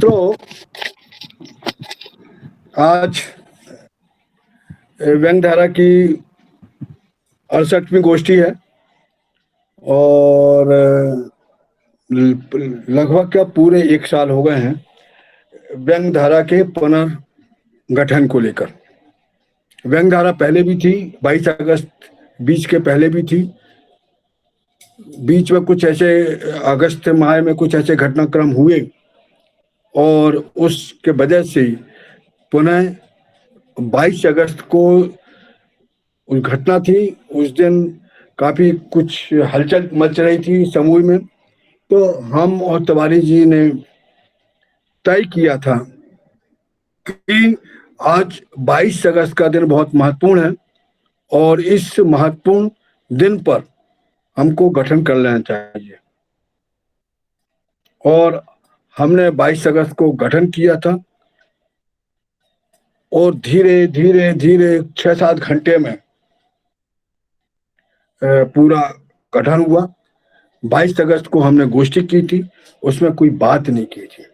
मित्रों, आज व्यंगधारा की 68वीं गोष्ठी है और लगभग क्या पूरे 1 साल हो गए हैं व्यंगधारा के पुनर्गठन को लेकर। व्यंगधारा पहले भी थी, 22 अगस्त बीच के पहले भी थी। बीच में कुछ ऐसे अगस्त माह में कुछ ऐसे घटनाक्रम हुए और उसके वजह से पुनः 22 अगस्त को उस घटना थी। उस दिन काफी कुछ हलचल मच रही थी समूह में। तो हम और तिवारी जी ने तय किया था कि आज 22 अगस्त का दिन बहुत महत्वपूर्ण है और इस महत्वपूर्ण दिन पर हमको गठन कर लेना चाहिए। और हमने 22 अगस्त को गठन किया था और धीरे धीरे धीरे 6-7 घंटे में पूरा गठन हुआ। 22 अगस्त को हमने गोष्ठी की थी, उसमें कोई बात नहीं की थी,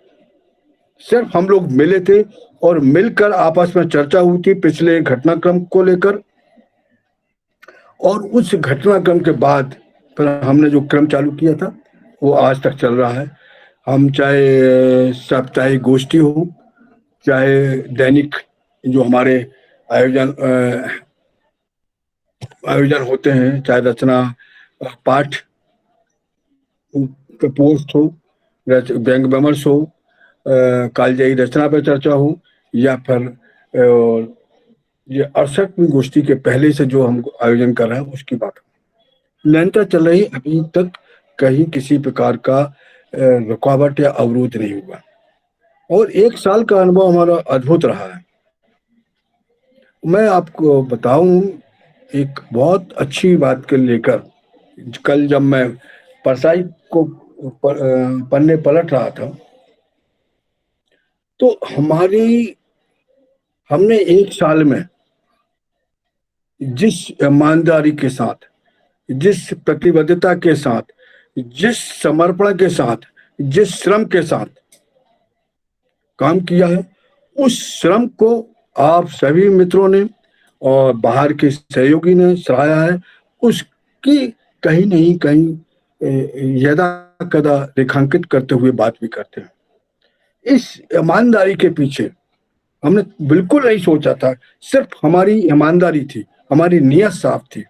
सिर्फ हम लोग मिले थे और मिलकर आपस में चर्चा हुई थी पिछले घटनाक्रम को लेकर। और उस घटनाक्रम के बाद फिर हमने जो क्रम चालू किया था वो आज तक चल रहा है। हम चाहे साप्ताहिक गोष्ठी हो, चाहे दैनिक जो हमारे आयोजन होते हैं, चाहे रचना पाठ पे पोस्ट हो, व्यंग विमर्श हो, कालजयी रचना पर चर्चा हो, या फिर ये 68वीं गोष्ठी के पहले से जो हम आयोजन कर रहे हैं उसकी बात निरंतर चल रही। अभी तक कहीं किसी प्रकार का रुकावट या अवरोध नहीं हुआ और 1 साल का अनुभव हमारा अद्भुत रहा है। मैं आपको बताऊं एक बहुत अच्छी बात के लेकर, कल जब मैं परसाई को पन्ने पलट रहा था तो हमने 1 साल में जिस ईमानदारी के साथ, जिस प्रतिबद्धता के साथ, जिस समर्पण के साथ, जिस श्रम के साथ काम किया है, उस श्रम को आप सभी मित्रों ने और बाहर के सहयोगी ने सराहा है। उसकी कहीं नहीं कहीं यदा कदा रेखांकित करते हुए बात भी करते हैं। इस ईमानदारी के पीछे हमने बिल्कुल नहीं सोचा था, सिर्फ हमारी ईमानदारी थी, हमारी नीयत साफ थी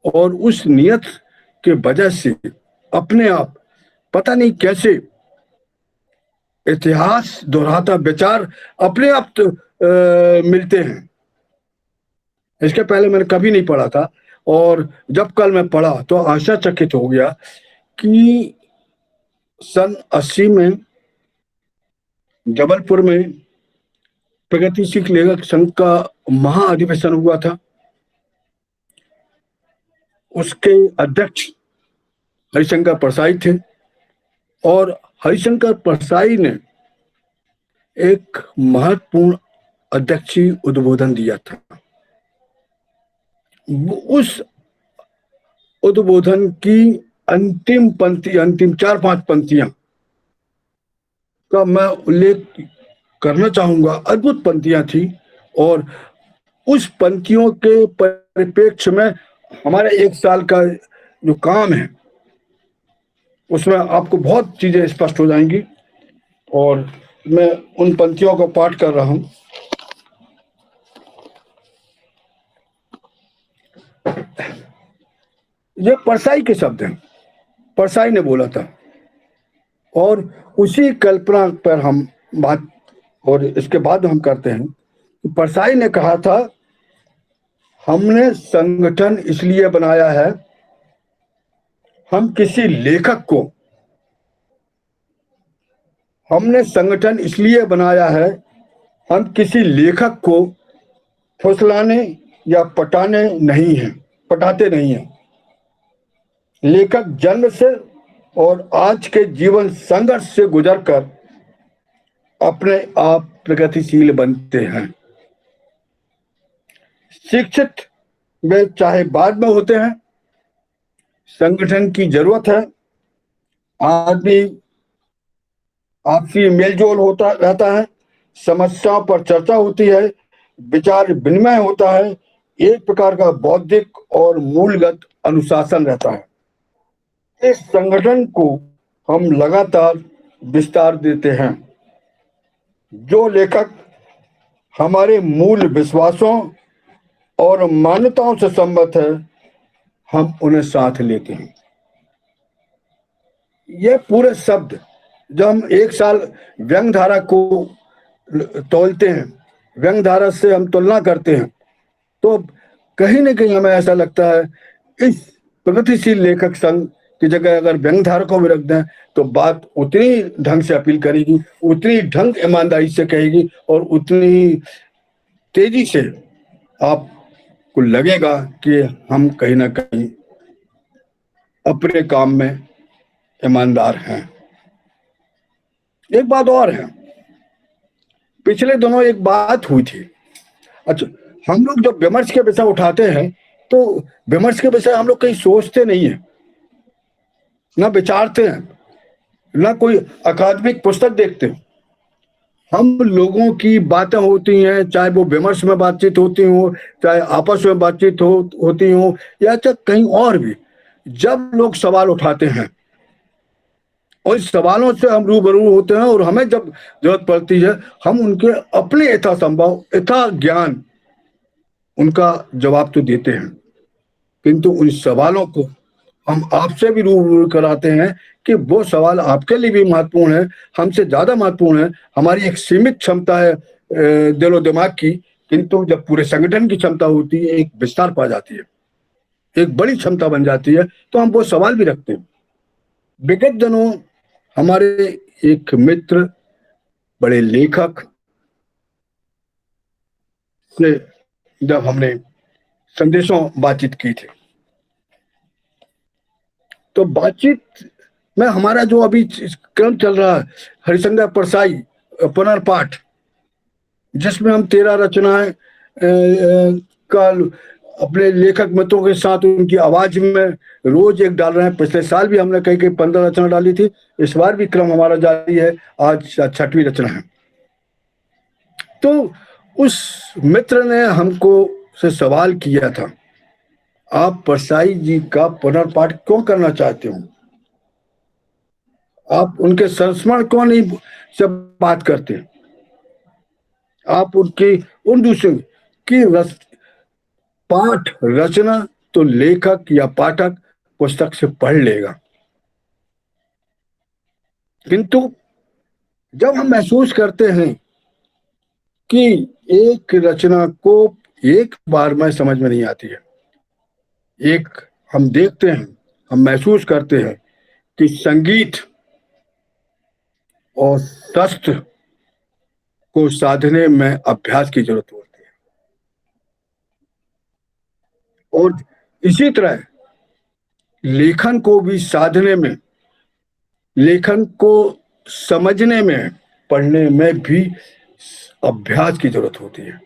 और उस नीयत के वजह से अपने आप पता नहीं कैसे इतिहास दोहराता विचार अपने आप मिलते हैं। इसके पहले मैंने कभी नहीं पढ़ा था और जब कल मैं पढ़ा तो आश्चर्यचकित हो गया कि सन 80 में जबलपुर में प्रगतिशील लेखक संघ का महाअधिवेशन हुआ था। उसके अध्यक्ष हरिशंकर परसाई थे और हरिशंकर परसाई ने एक महत्वपूर्ण अध्यक्षीय उद्बोधन दिया था। उस उद्बोधन की अंतिम 4-5 पंक्तियां का मैं उल्लेख करना चाहूंगा। अद्भुत पंक्तियां थी और उस पंक्तियों के परिप्रेक्ष्य में हमारे 1 साल का जो काम है उसमें आपको बहुत चीजें स्पष्ट हो जाएंगी और मैं उन पंक्तियों को पाठ कर रहा हूं। ये परसाई के शब्द हैं, परसाई ने बोला था और उसी कल्पना पर हम बात और इसके बाद हम करते हैं। परसाई ने कहा था, हमने संगठन इसलिए बनाया है, हमने संगठन इसलिए बनाया है, हम किसी लेखक को फुसलाने या पटाते नहीं हैं। लेखक जन्म से और आज के जीवन संघर्ष से गुजरकर अपने आप प्रगतिशील बनते हैं। शिक्षित वे चाहे बाद में होते हैं, संगठन की जरूरत है। आदमी आपसी मेलजोल होता रहता है, समस्याओं पर चर्चा होती है, विचार विनिमय होता है, एक प्रकार का बौद्धिक और मूलगत अनुशासन रहता है। इस संगठन को हम लगातार विस्तार देते हैं। जो लेखक हमारे मूल विश्वासों और मान्यताओं से संबद्ध है, हम उन्हें साथ लेते हैं। ये पूरे शब्द, जब हम एक साल व्यंग धारा को तोलते हैं, व्यंग धारा से हम तुलना करते हैं, तो कहीं ना कहीं हमें ऐसा लगता है इस प्रगतिशील लेखक संघ की जगह अगर व्यंग धारा को भी रख दें तो बात उतनी ढंग से अपील करेगी, उतनी ढंग ईमानदारी से कहेगी और उतनी तेजी से आपको लगेगा कि हम कहीं ना कहीं अपने काम में ईमानदार हैं। एक बात और है, पिछले दिनों एक बात हुई थी। अच्छा, हम लोग जब विमर्श के विषय उठाते हैं तो विमर्श के विषय हम लोग कहीं सोचते नहीं है, ना विचारते हैं, ना कोई अकादमिक पुस्तक देखते हैं। हम लोगों की बातें होती हैं, चाहे वो विमर्श में बातचीत होती हो, चाहे आपस में बातचीत होती हो, या चाहे कहीं और भी, जब लोग सवाल उठाते हैं और इस सवालों से हम रूबरू होते हैं और हमें जब जरूरत पड़ती है हम उनके अपने यथासंभव यथा ज्ञान उनका जवाब तो देते हैं, किंतु उन सवालों को हम आपसे भी रूबरू कराते हैं कि वो सवाल आपके लिए भी महत्वपूर्ण है, हमसे ज्यादा महत्वपूर्ण है। हमारी एक सीमित क्षमता है दिलो दिमाग की, किंतु जब पूरे संगठन की क्षमता होती है, एक विस्तार पा जाती है, एक बड़ी क्षमता बन जाती है, तो हम वो सवाल भी रखते हैं। विगत दिनों हमारे एक मित्र, बड़े लेखक से जब हमने संदेशों बातचीत की थी, तो बातचीत में हमारा जो अभी क्रम चल रहा है, हरिशंकर परसाई पुनर्पाठ, जिसमें हम 13 रचनाएं का अपने लेखक मित्रों के साथ उनकी आवाज में रोज एक डाल रहे हैं। पिछले साल भी हमने कई 15 रचना डाली थी, इस बार भी क्रम हमारा जारी है, आज 6वीं रचना है। तो उस मित्र ने हमको से सवाल किया था, आप परसाई जी का पुनर्पाठ क्यों करना चाहते हो, आप उनके संस्मरण क्यों नहीं से बात करते, आप उनकी उन दूसरे की पाठ रचना तो लेखक या पाठक पुस्तक से पढ़ लेगा, किंतु जब हम महसूस करते हैं कि एक रचना को एक बार में समझ में नहीं आती है, एक हम देखते हैं, हम महसूस करते हैं कि संगीत और शस्त्र को साधने में अभ्यास की जरूरत होती है, और इसी तरह लेखन को भी साधने में, लेखन को समझने में, पढ़ने में भी अभ्यास की जरूरत होती है।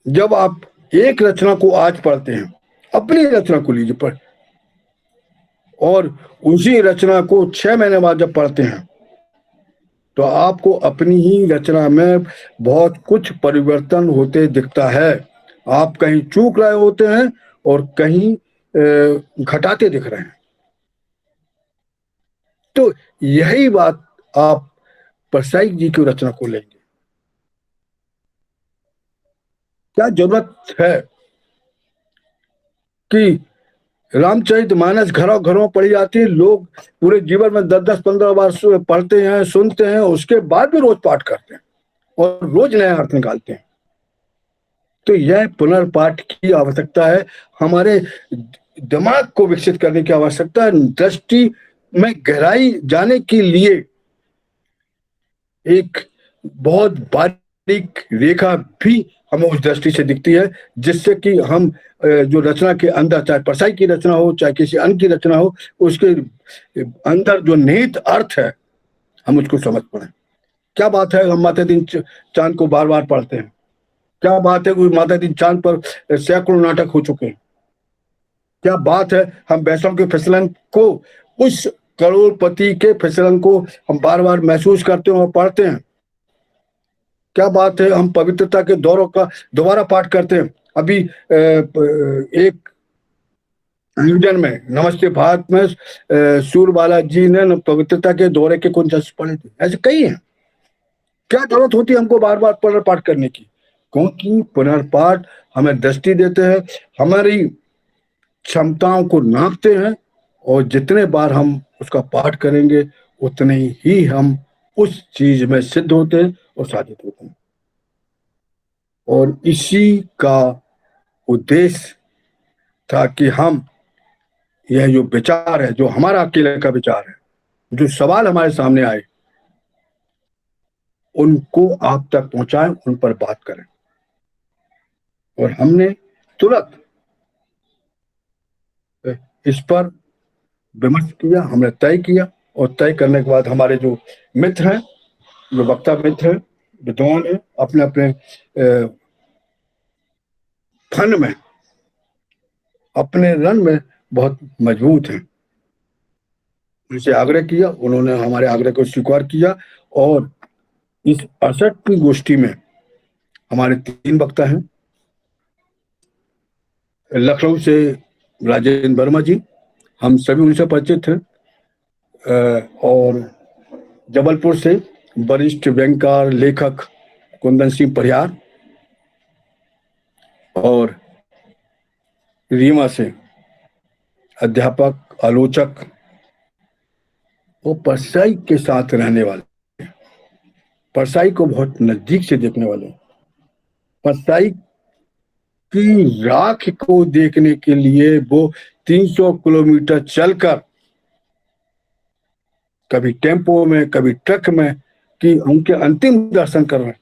जब आप एक रचना को आज पढ़ते हैं, अपनी रचना को लीजिए पढ़, और उसी रचना को 6 महीने बाद जब पढ़ते हैं तो आपको अपनी ही रचना में बहुत कुछ परिवर्तन होते दिखता है। आप कहीं चूक रहे होते हैं और कहीं घटाते दिख रहे हैं। तो यही बात आप परसाई जी की रचना को लेंगे, क्या जरूरत है कि रामचरितमानस घरों घरों पढ़ी जाती है, लोग पूरे जीवन में 10-10-15 बार पढ़ते हैं, सुनते हैं, उसके बाद भी रोज पाठ करते हैं और रोज नया अर्थ निकालते हैं। तो यह पुनर्पाठ की आवश्यकता है, हमारे दिमाग को विकसित करने की आवश्यकता है, दृष्टि में गहराई जाने के लिए एक बहुत बारीक रेखा भी हमें उस दृष्टि से दिखती है, जिससे कि हम जो रचना के अंदर, चाहे परसाई की रचना हो चाहे किसी अन्य की रचना हो, उसके अंदर जो निहित अर्थ है हम उसको समझ पाए। क्या बात है हम माता दिन चांद को बार बार पढ़ते हैं, क्या बात है कोई माता दिन चांद पर सैकड़ों नाटक हो चुके हैं, क्या बात है हम वैष्णव के फिसलन को उस करोड़पति के फिसलन को हम बार बार महसूस करते हैं और पढ़ते हैं। क्या बात है, हम पवित्रता के दौरों का दोबारा पाठ करते हैं। अभी एक आयोजन में नमस्ते भारत में सूरबाला जी ने पवित्रता के दौरे के कुछ जज्ब पढ़े थे। ऐसे कई हैं। क्या जरूरत होती है हमको बार बार पुनर्पाठ करने की? क्योंकि पुनर्पाठ हमें दृष्टि देते हैं, हमारी क्षमताओं को नापते हैं, और जितने बार हम उसका पाठ करेंगे उतने ही हम उस चीज में सिद्ध होते हैं और साधित होते हैं। और इसी का उद्देश्य था कि हम यह जो विचार है, जो हमारा अकेले का विचार है, जो सवाल हमारे सामने आए, उनको आप तक पहुंचाएं, उन पर बात करें। और हमने तुरंत इस पर विमर्श किया, हमने तय किया, और तय करने के बाद हमारे जो मित्र हैं, जो वक्ता मित्र हैं, विद्वान हैं, अपने अपने फन में, अपने रन में बहुत मजबूत हैं, उनसे आग्रह किया, उन्होंने हमारे आग्रह को स्वीकार किया। और इस 68वीं गोष्ठी में हमारे 3 वक्ता हैं। लखनऊ से राजेंद्र वर्मा जी, हम सभी उनसे परिचित हैं। और जबलपुर से वरिष्ठ व्यंग्यकार लेखक कुंदन सिंह परिहार, और रीवा से अध्यापक, आलोचक, वो परसाई के साथ रहने वाले, परसाई को बहुत नजदीक से देखने वाले, परसाई की राख को देखने के लिए वो 300 किलोमीटर चलकर, कभी टेम्पो में, कभी ट्रक में, कि उनके अंतिम दर्शन कर रहे हैं।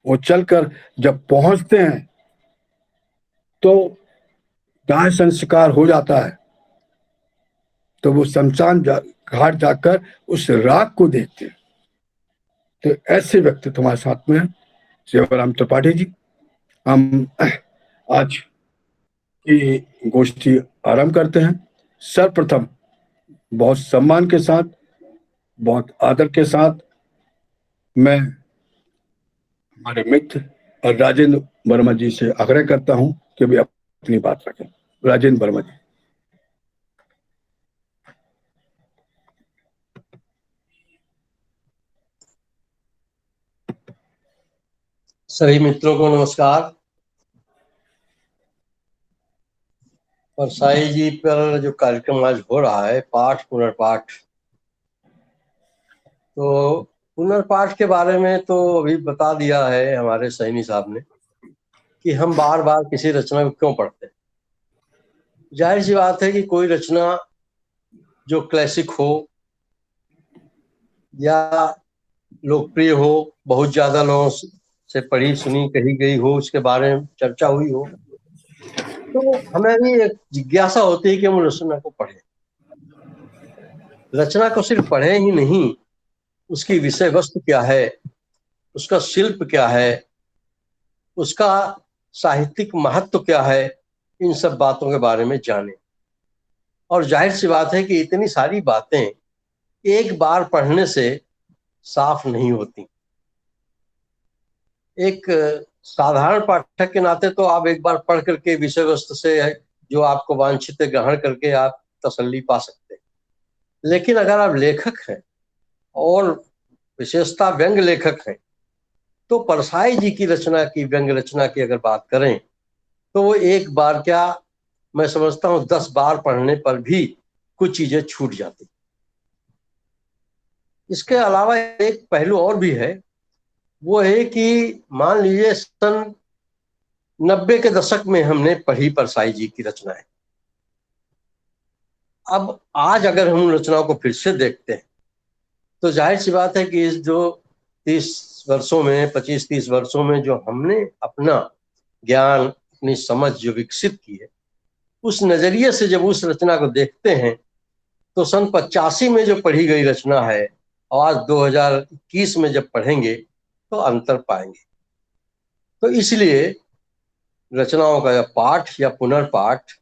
वो चलकर जब पहुंचते हैं तो दाह संस्कार हो जाता है, तो वो शमशान घाट जाकर उस राख को देखते हैं। तो ऐसे व्यक्ति तुम्हारे साथ में है सेवाराम त्रिपाठी जी। हम आज की गोष्ठी आरंभ करते हैं। सर्वप्रथम बहुत सम्मान के साथ, बहुत आदर के साथ मैं हमारे मित्र और राजेंद्र वर्मा जी से आग्रह करता हूं कि वे अपनी बात रखें। राजेंद्र वर्मा जी। सभी मित्रों को नमस्कार। परसाई जी पर जो कार्यक्रम आज हो रहा है, पाठ पुनर्पाठ, तो पुनर्पाठ के बारे में तो अभी बता दिया है हमारे सैनी साहब ने कि हम बार बार किसी रचना को क्यों पढ़ते हैं। जाहिर सी बात है कि कोई रचना जो क्लासिक हो या लोकप्रिय हो, बहुत ज्यादा लोगों से पढ़ी सुनी कही गई हो, उसके बारे में चर्चा हुई हो, तो हमें भी एक जिज्ञासा होती है कि हम रचना को पढ़ें। रचना को सिर्फ पढ़े ही नहीं, उसकी विषय वस्तु क्या है, उसका शिल्प क्या है, उसका साहित्यिक महत्व क्या है, इन सब बातों के बारे में जाने। और जाहिर सी बात है कि इतनी सारी बातें एक बार पढ़ने से साफ नहीं होती। एक साधारण पाठक के नाते तो आप एक बार पढ़ करके विषय वस्तु से जो आपको वांछित है ग्रहण करके आप तसल्ली पा सकते हैं। लेकिन अगर आप लेखक हैं और विशेषता व्यंग्य लेखक हैं, तो परसाई जी की रचना की, व्यंग्य रचना की अगर बात करें तो वो एक बार क्या, मैं समझता हूँ 10 बार पढ़ने पर भी कुछ चीजें छूट जाती। इसके अलावा एक पहलू और भी है, वो है कि मान लीजिए सन 90 के दशक में हमने पढ़ी परसाई जी की रचनाएं। अब आज अगर हम रचनाओं को फिर से देखते हैं तो जाहिर सी बात है कि इस जो 30 वर्षों में, 25-30 वर्षों में जो हमने अपना ज्ञान, अपनी समझ जो विकसित की है, उस नजरिए से जब उस रचना को देखते हैं तो सन 85 में जो पढ़ी गई रचना है और आज 2021 में जब पढ़ेंगे तो अंतर पाएंगे। तो इसलिए रचनाओं का पाठ या पुनर्पाठ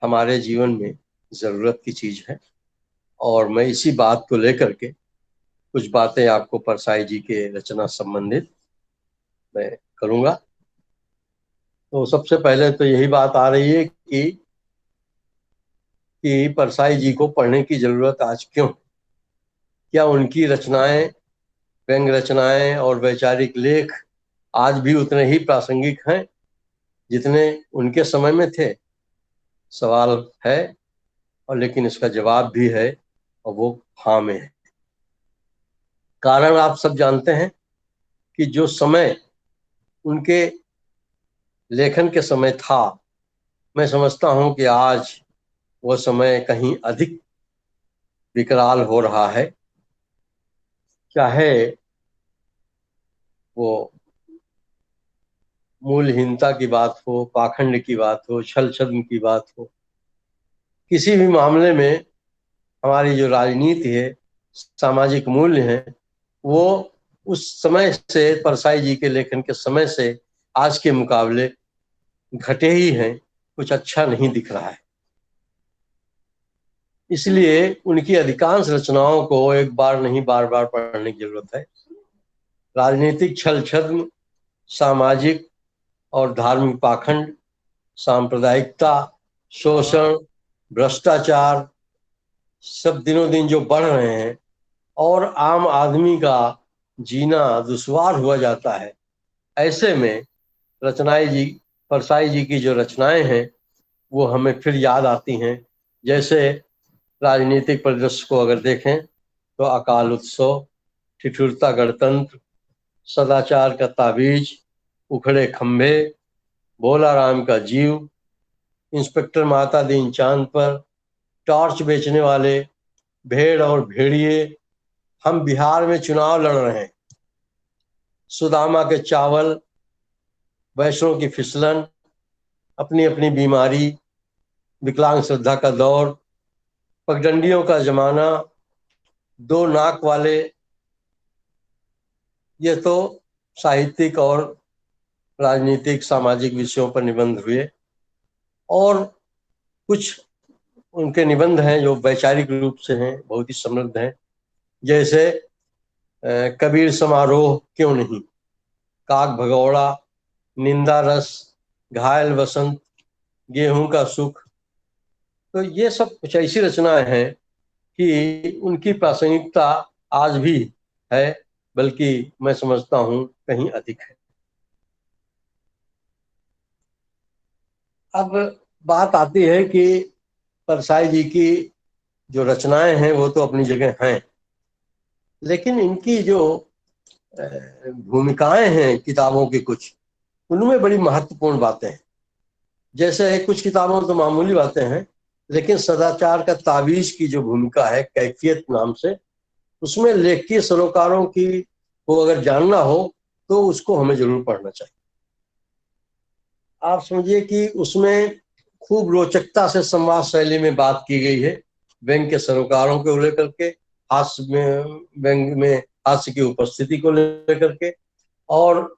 हमारे जीवन में जरूरत की चीज है। और मैं इसी बात को लेकर के कुछ बातें आपको परसाई जी के रचना संबंधित मैं करूँगा। तो सबसे पहले तो यही बात आ रही है कि परसाई जी को पढ़ने की जरूरत आज क्यों? क्या उनकी रचनाएं, व्यंग रचनाएं और वैचारिक लेख आज भी उतने ही प्रासंगिक हैं जितने उनके समय में थे? सवाल है, और लेकिन इसका जवाब भी है, और वो हाँ में है। कारण आप सब जानते हैं कि जो समय उनके लेखन के समय था, मैं समझता हूं कि आज वो समय कहीं अधिक विकराल हो रहा है। चाहे वो मूलहीनता की बात हो, पाखंड की बात हो, छल छद्म की बात हो, किसी भी मामले में हमारी जो राजनीति है, सामाजिक मूल्य हैं, वो उस समय से, परसाई जी के लेखन के समय से आज के मुकाबले घटे ही हैं। कुछ अच्छा नहीं दिख रहा है। इसलिए उनकी अधिकांश रचनाओं को एक बार नहीं बार बार पढ़ने की जरूरत है। राजनीतिक छल छद्म, सामाजिक और धार्मिक पाखंड, सांप्रदायिकता, शोषण, भ्रष्टाचार सब दिनों दिन जो बढ़ रहे हैं और आम आदमी का जीना दुश्वार हुआ जाता है, ऐसे में परसाई जी की जो रचनाएं हैं वो हमें फिर याद आती हैं। जैसे राजनीतिक परिदृश्य को अगर देखें तो अकाल उत्सव, ठिठुरता गणतंत्र, सदाचार का ताबीज, उखड़े खंभे, भोला राम का जीव, इंस्पेक्टर माता दीन चांद पर, टॉर्च बेचने वाले, भेड़ और भेड़िए, हम बिहार में चुनाव लड़ रहे हैं, सुदामा के चावल, वैष्णो की फिसलन, अपनी अपनी बीमारी, विकलांग श्रद्धा का दौर, पगडंडियों का जमाना, दो नाक वाले। ये तो साहित्यिक और राजनीतिक सामाजिक विषयों पर निबंध हुए। और कुछ उनके निबंध हैं जो वैचारिक रूप से हैं, बहुत ही समृद्ध हैं। जैसे कबीर समारोह क्यों नहीं, काग भगौड़ा, निंदा रस, घायल वसंत, गेहूं का सुख। तो ये सब कुछ ऐसी रचनाएं हैं कि उनकी प्रासंगिकता आज भी है, बल्कि मैं समझता हूं कहीं अधिक है। अब बात आती है कि परसाई जी की जो रचनाएं हैं वो तो अपनी जगह हैं, लेकिन इनकी जो भूमिकाएं हैं किताबों की, कुछ उनमें बड़ी महत्वपूर्ण बातें हैं। जैसे कुछ किताबों में तो मामूली बातें हैं, लेकिन सदाचार का ताबीज की जो भूमिका है, कैफियत नाम से, उसमें लेखकीय सरोकारों की को अगर जानना हो तो उसको हमें जरूर पढ़ना चाहिए। आप समझिए कि उसमें खूब रोचकता से संवाद शैली में बात की गई है, व्यंग के सरोकारों को लेकर के, हास्य में, व्यंग में हास्य की उपस्थिति को लेकर के, और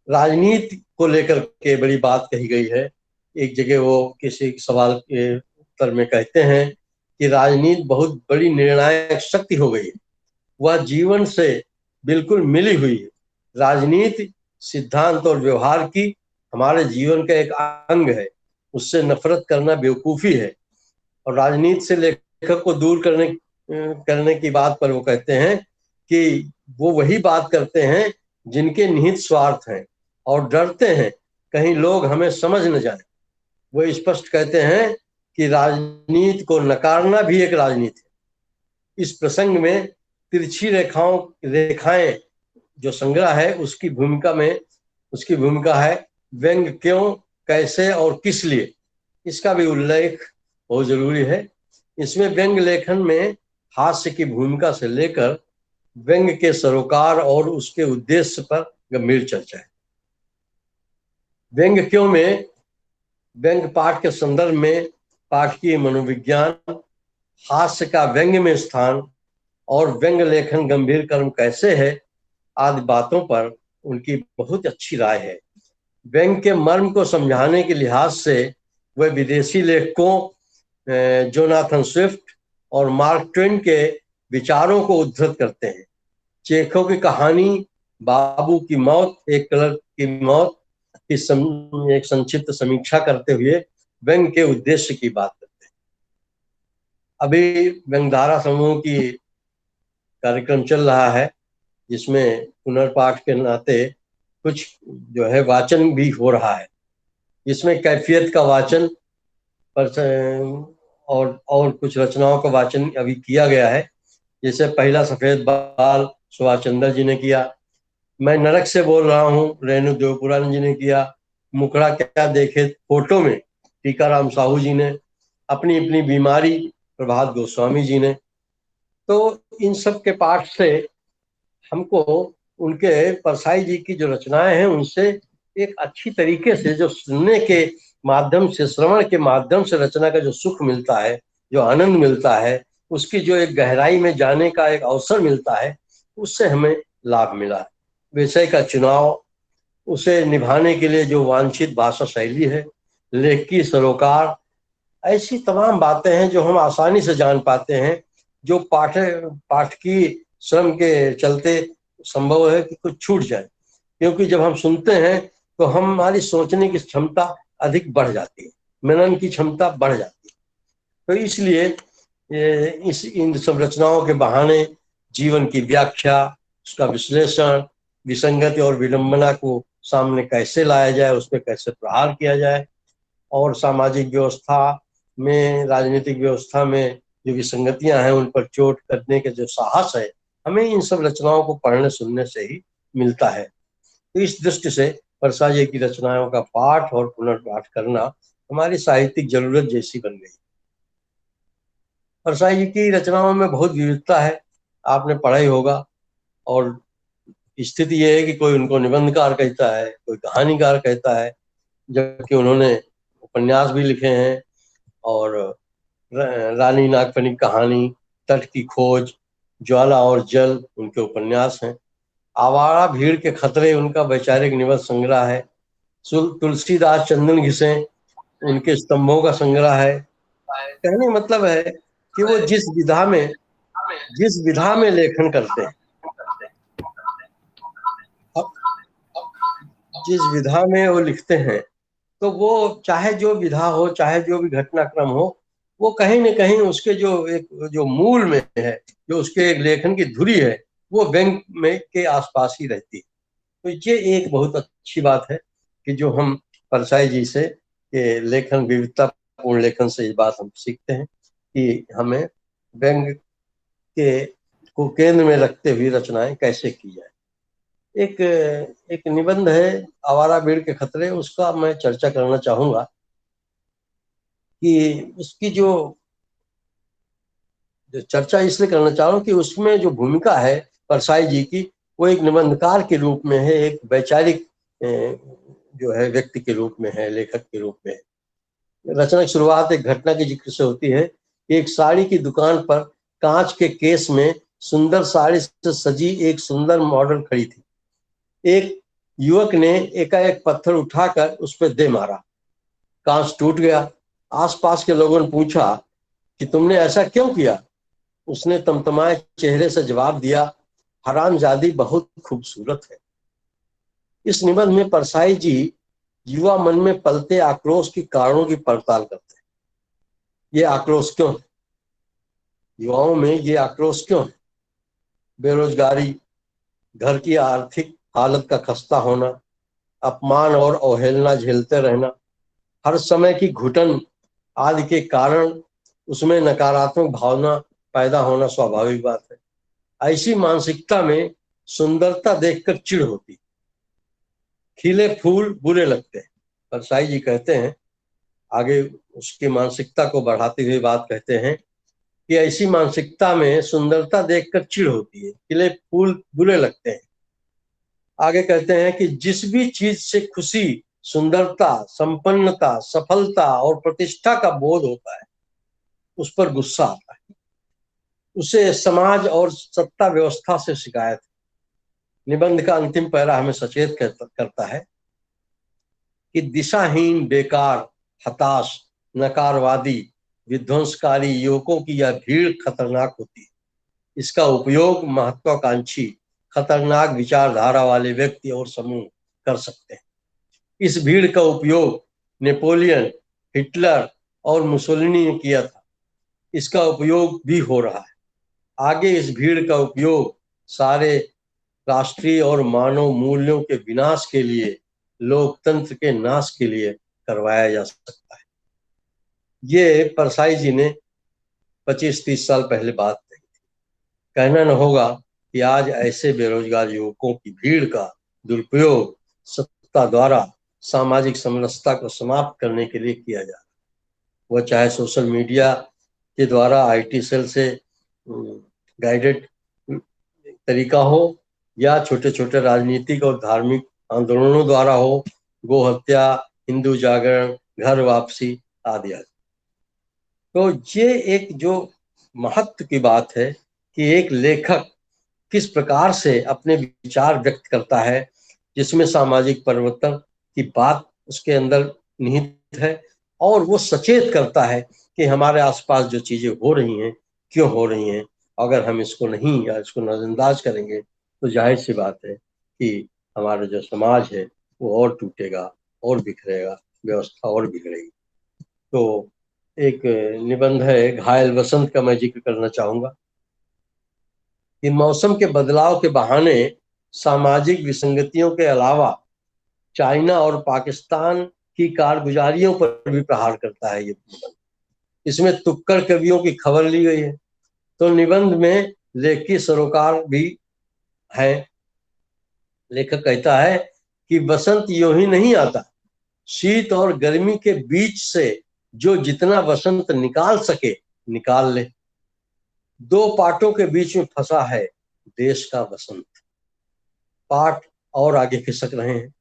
राजनीति को लेकर के बड़ी बात कही गई है। एक जगह वो किसी सवाल के उत्तर में कहते हैं कि राजनीति बहुत बड़ी निर्णायक शक्ति हो गई है, वह जीवन से बिल्कुल मिली हुई है। राजनीति सिद्धांत और व्यवहार की हमारे जीवन का एक अंग है, उससे नफरत करना बेवकूफी है। और राजनीति से लेखक को दूर करने की बात पर वो कहते हैं कि वो वही बात करते हैं जिनके निहित स्वार्थ हैं, और डरते हैं कहीं लोग हमें समझ न जाए। वो स्पष्ट कहते हैं कि राजनीति को नकारना भी एक राजनीति है। इस प्रसंग में तिरछी रेखाएं जो संग्रह है उसकी भूमिका है व्यंग क्यों, कैसे और किस लिए, इसका भी उल्लेख बहुत जरूरी है। इसमें व्यंग लेखन में हास्य की भूमिका से लेकर व्यंग के सरोकार और उसके उद्देश्य पर गंभीर चर्चा है। व्यंग क्यों में व्यंग पाठ के संदर्भ में पाठकीय मनोविज्ञान, हास्य का व्यंग में स्थान और व्यंग लेखन गंभीर कर्म कैसे है आदि बातों पर उनकी बहुत अच्छी राय है। व्यंग के मर्म को समझाने के लिहाज से वह विदेशी लेखकों जोनाथन स्विफ्ट और मार्क ट्वेन के विचारों को उद्धृत करते हैं। चेखव की कहानी बाबू की मौत, एक क्लर्क की मौत की एक संक्षिप्त समीक्षा करते हुए व्यंग्य के उद्देश्य की बात करते हैं। अभी व्यंग्यधारा समूह की कार्यक्रम चल रहा है, जिसमें पुनर्पाठ के नाते कुछ जो है वाचन भी हो रहा है। इसमें कैफियत का वाचन और कुछ रचनाओं का वाचन अभी किया गया है। जैसे पहला सफेद बाल सुभाष चंद्र जी ने किया, मैं नरक से बोल रहा हूँ रेणु देवपुराण जी ने किया, मुखड़ा क्या देखे फोटो में टीकाराम साहू जी ने, अपनी अपनी बीमारी प्रभात गोस्वामी जी ने। तो इन सब के पाठ से हमको उनके परसाई जी की जो रचनाएं हैं उनसे एक अच्छी तरीके से जो सुनने के माध्यम से, श्रवण के माध्यम से रचना का जो सुख मिलता है, जो आनंद मिलता है, उसकी जो एक गहराई में जाने का एक अवसर मिलता है, उससे हमें लाभ मिला। विषय का चुनाव, उसे निभाने के लिए जो वांछित भाषा शैली है, लेख की सरोकार, ऐसी तमाम बातें हैं जो हम आसानी से जान पाते हैं, जो पाठ की श्रम के चलते संभव है कि कुछ छूट जाए। क्योंकि जब हम सुनते हैं तो हमारी सोचने की क्षमता अधिक बढ़ जाती है, मनन की क्षमता बढ़ जाती है। तो इसलिए इन सब रचनाओं के बहाने जीवन की व्याख्या, उसका विश्लेषण, विसंगति और विडंबना को सामने कैसे लाया जाए, उस पर कैसे प्रहार किया जाए, और सामाजिक व्यवस्था में, राजनीतिक व्यवस्था में जो विसंगतियां हैं उन पर चोट करने के जो साहस है, हमें इन सब रचनाओं को पढ़ने सुनने से ही मिलता है। तो इस दृष्टि से परसाई जी की रचनाओं का पाठ और पुनर्पाठ करना हमारी साहित्यिक जरूरत जैसी बन गई। परसाई जी की रचनाओं में बहुत विविधता है, आपने पढ़ा ही होगा। और स्थिति यह है कि कोई उनको निबंधकार कहता है, कोई कहानीकार कहता है, जबकि उन्होंने उपन्यास भी लिखे हैं। और रानी नागफनी कहानी, तट की खोज, ज्वाला और जल उनके उपन्यास हैं। आवारा भीड़ के खतरे उनका वैचारिक निबंध संग्रह है। तुलसीदास चंदन घिसे उनके स्तंभों का संग्रह है। कहने मतलब है कि वो जिस विधा में लेखन करते हैं, जिस विधा में वो लिखते हैं, तो वो चाहे जो विधा हो, चाहे जो भी घटनाक्रम हो, वो कहीं न कहीं उसके जो मूल में है, जो उसके एक लेखन की धुरी है, वो व्यंग में के आसपास ही रहती है। तो ये एक बहुत अच्छी बात है कि जो हम परसाई जी से के लेखन, विविधतापूर्ण लेखन से इस बात हम सीखते हैं कि हमें व्यंग के को केंद्र में रखते हुए रचनाएं कैसे की जाए। एक निबंध है आवारा भीड़ के खतरे, उसका मैं चर्चा करना चाहूंगा कि उसकी जो चर्चा इसलिए करना चाह रहा हूँ कि उसमें जो भूमिका है परसाई जी की, वो एक निबंधकार के रूप में है, एक वैचारिक जो है व्यक्ति के रूप में है, लेखक के रूप में है। रचना की शुरुआत एक घटना के जिक्र से होती है। एक साड़ी की दुकान पर कांच के केस में सुंदर साड़ी से सजी एक सुंदर मॉडल खड़ी थी। एक युवक ने एकाएक पत्थर उठाकर उस पर दे मारा, कांच टूट गया। आसपास के लोगों ने पूछा कि तुमने ऐसा क्यों किया? उसने तमतमाए चेहरे से जवाब दिया, हरामजादी बहुत खूबसूरत है। इस निबंध में परसाई जी युवा मन में पलते आक्रोश के कारणों की पड़ताल करते हैं। ये आक्रोश क्यों है? युवाओं में ये आक्रोश क्यों है? बेरोजगारी, घर की आर्थिक हालत का खस्ता होना, अपमान और अवहेलना झेलते रहना, हर समय की घुटन आदि के कारण उसमें नकारात्मक भावना पैदा होना स्वाभाविक बात है। ऐसी मानसिकता में सुंदरता देखकर चिढ़ होती, खिले फूल बुरे लगते हैं। परसाई जी कहते हैं, आगे उसकी मानसिकता को बढ़ाते हुए बात कहते हैं कि ऐसी मानसिकता में सुंदरता देखकर चिढ़ होती है, खिले फूल बुरे लगते हैं। आगे कहते हैं कि जिस भी चीज से खुशी, सुंदरता, संपन्नता, सफलता और प्रतिष्ठा का बोध होता है, उस पर गुस्सा आता है। उसे समाज और सत्ता व्यवस्था से शिकायत है। निबंध का अंतिम पैरा हमें सचेत करता है कि दिशाहीन, बेकार, हताश, नकारवादी विध्वंसकारी युवकों की यह भीड़ खतरनाक होती है। इसका उपयोग महत्वाकांक्षी खतरनाक विचारधारा वाले व्यक्ति और समूह कर सकते हैं। इस भीड़ का उपयोग नेपोलियन, हिटलर और मुसोलिनी ने किया था। इसका उपयोग भी हो रहा है। आगे इस भीड़ का उपयोग सारे राष्ट्रीय और मानव मूल्यों के विनाश के लिए, लोकतंत्र के नाश के लिए करवाया जा सकता है। ये परसाई जी ने 25-30 साल पहले बात कही थी। कहना न होगा कि आज ऐसे बेरोजगार युवकों की भीड़ का दुरुपयोग सत्ता द्वारा सामाजिक समरसता को समाप्त करने के लिए किया जा रहा है। वह चाहे सोशल मीडिया के द्वारा आईटी सेल से गाइडेड तरीका हो या छोटे छोटे राजनीतिक और धार्मिक आंदोलनों द्वारा हो, गो हत्या, हिंदू जागरण, घर वापसी आदि आदि। तो ये एक जो महत्व की बात है कि एक लेखक किस प्रकार से अपने विचार व्यक्त करता है, जिसमें सामाजिक परिवर्तन की बात उसके अंदर निहित है, और वो सचेत करता है कि हमारे आसपास जो चीजें हो रही हैं क्यों हो रही हैं। अगर हम इसको नहीं या इसको नजरअंदाज करेंगे तो जाहिर सी बात है कि हमारा जो समाज है वो और टूटेगा और बिखरेगा, व्यवस्था और बिगड़ेगी। तो एक निबंध है घायल बसंत का मैं जिक्र करना चाहूंगा कि मौसम के बदलाव के बहाने सामाजिक विसंगतियों के अलावा चाइना और पाकिस्तान की कारगुजारियों पर भी प्रहार करता है ये निबंध। इसमें तुक्कड़ कवियों की खबर ली गई है। तो निबंध में लेखकी सरोकार भी है। लेखक कहता है कि बसंत यूं ही नहीं आता, शीत और गर्मी के बीच से जो जितना बसंत निकाल सके निकाल ले। दो पाटों के बीच में फंसा है देश का बसंत। पाट और आगे खिसक रहे हैं।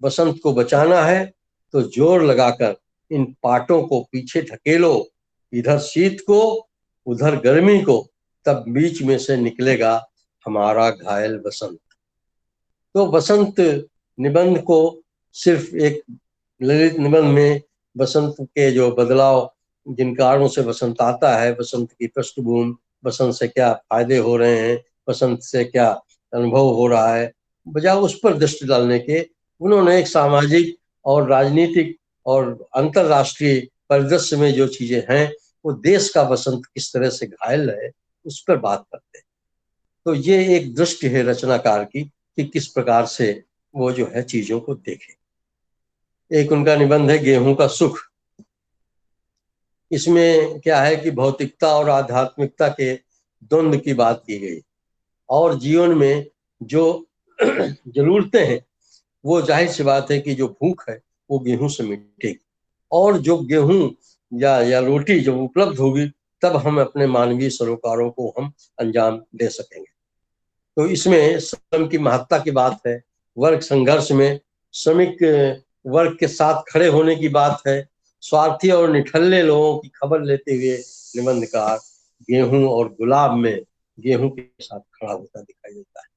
बसंत को बचाना है तो जोर लगाकर इन पाटों को पीछे ढकेलो, इधर शीत को उधर गर्मी को, तब बीच में से निकलेगा हमारा घायल बसंत। तो बसंत निबंध को सिर्फ एक ललित निबंध में बसंत के जो बदलाव, जिन कारणों से बसंत आता है, बसंत की पृष्ठभूमि, बसंत से क्या फायदे हो रहे हैं, बसंत से क्या अनुभव हो रहा है, बजाय उस पर दृष्टि डालने के उन्होंने एक सामाजिक और राजनीतिक और अंतरराष्ट्रीय परिदृश्य में जो चीजें हैं, वो देश का बसंत किस तरह से घायल है उस पर बात करते हैं। तो ये एक दृष्टि है रचनाकार की कि किस प्रकार से वो जो है चीजों को देखे। एक उनका निबंध है गेहूं का सुख। इसमें क्या है कि भौतिकता और आध्यात्मिकता के द्वंद्व की बात की गई, और जीवन में जो जरूरतें हैं वो जाहिर सी बात है कि जो भूख है वो गेहूं से मिटेगी, और जो गेहूं या रोटी जब उपलब्ध होगी तब हम अपने मानवीय सरोकारों को हम अंजाम दे सकेंगे। तो इसमें श्रम की महत्ता की बात है, वर्ग संघर्ष में श्रमिक वर्ग के साथ खड़े होने की बात है। स्वार्थी और निठल्ले लोगों की खबर लेते हुए निबंधकार गेहूं और गुलाब में गेहूं के साथ खड़ा होता दिखाई देता है।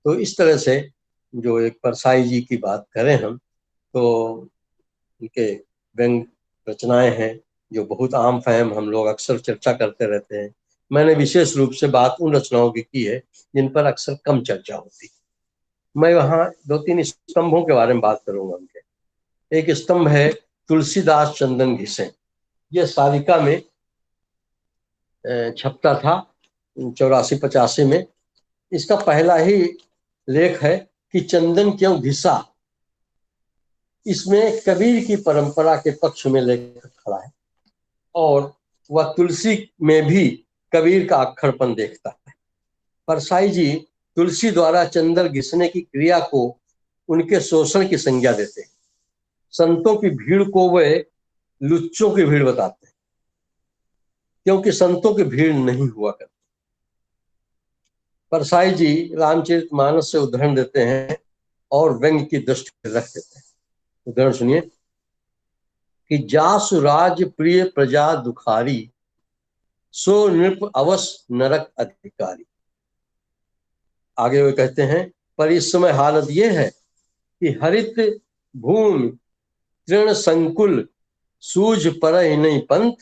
तो इस तरह से जो एक परसाई जी की बात करें हम, तो उनके व्यंग रचनाएं हैं जो बहुत आम फहम हम लोग अक्सर चर्चा करते रहते हैं। मैंने विशेष रूप से बात उन रचनाओं की है जिन पर अक्सर कम चर्चा होती। मैं वहाँ 2-3 स्तंभों के बारे में बात करूंगा उनके। एक स्तंभ है तुलसीदास चंदन घिसे। ये सारिका में छपता था 84-85 में। इसका पहला ही लेख है कि चंदन क्यों घिसा। इसमें कबीर की परंपरा के पक्ष में लेखक खड़ा है, और वह तुलसी में भी कबीर का अक्खड़पन देखता है। परसाई जी तुलसी द्वारा चंदन घिसने की क्रिया को उनके शोषण की संज्ञा देते हैं। संतों की भीड़ को वे लुच्चों की भीड़ बताते हैं, क्योंकि संतों की भीड़ नहीं हुआ करती। परसाई जी रामचरितमानस से उदाहरण देते हैं और व्यंग्य की दृष्टि रख देते हैं। उदाहरण सुनिए कि जासु राज प्रिय प्रजा दुखारी, सो नृप अवस नरक अधिकारी। आगे वे कहते हैं पर इस समय हालत यह है कि हरित भूमि तृण संकुल, सूझ पर नहीं पंथ,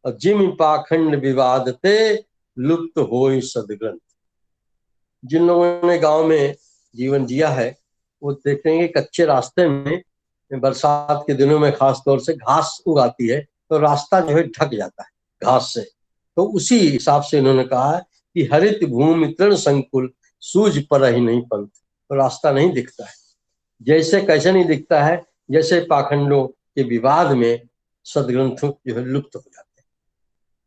और जिम पाखंड विवाद ते लुप्त होई सदग्रंथ। जिन लोगों ने गांव में जीवन जिया है वो देखेंगे कच्चे रास्ते में बरसात के दिनों में खास तौर से घास उगाती है तो रास्ता जो है ढक जाता है घास से। तो उसी हिसाब से इन्होंने कहा है कि हरित भूमि तृण संकुल सूझ पर ही नहीं पंथ, तो रास्ता नहीं दिखता है। जैसे कैसे नहीं दिखता है, जैसे पाखंडों के विवाद में सदग्रंथ जो है लुप्त हो जाते हैं।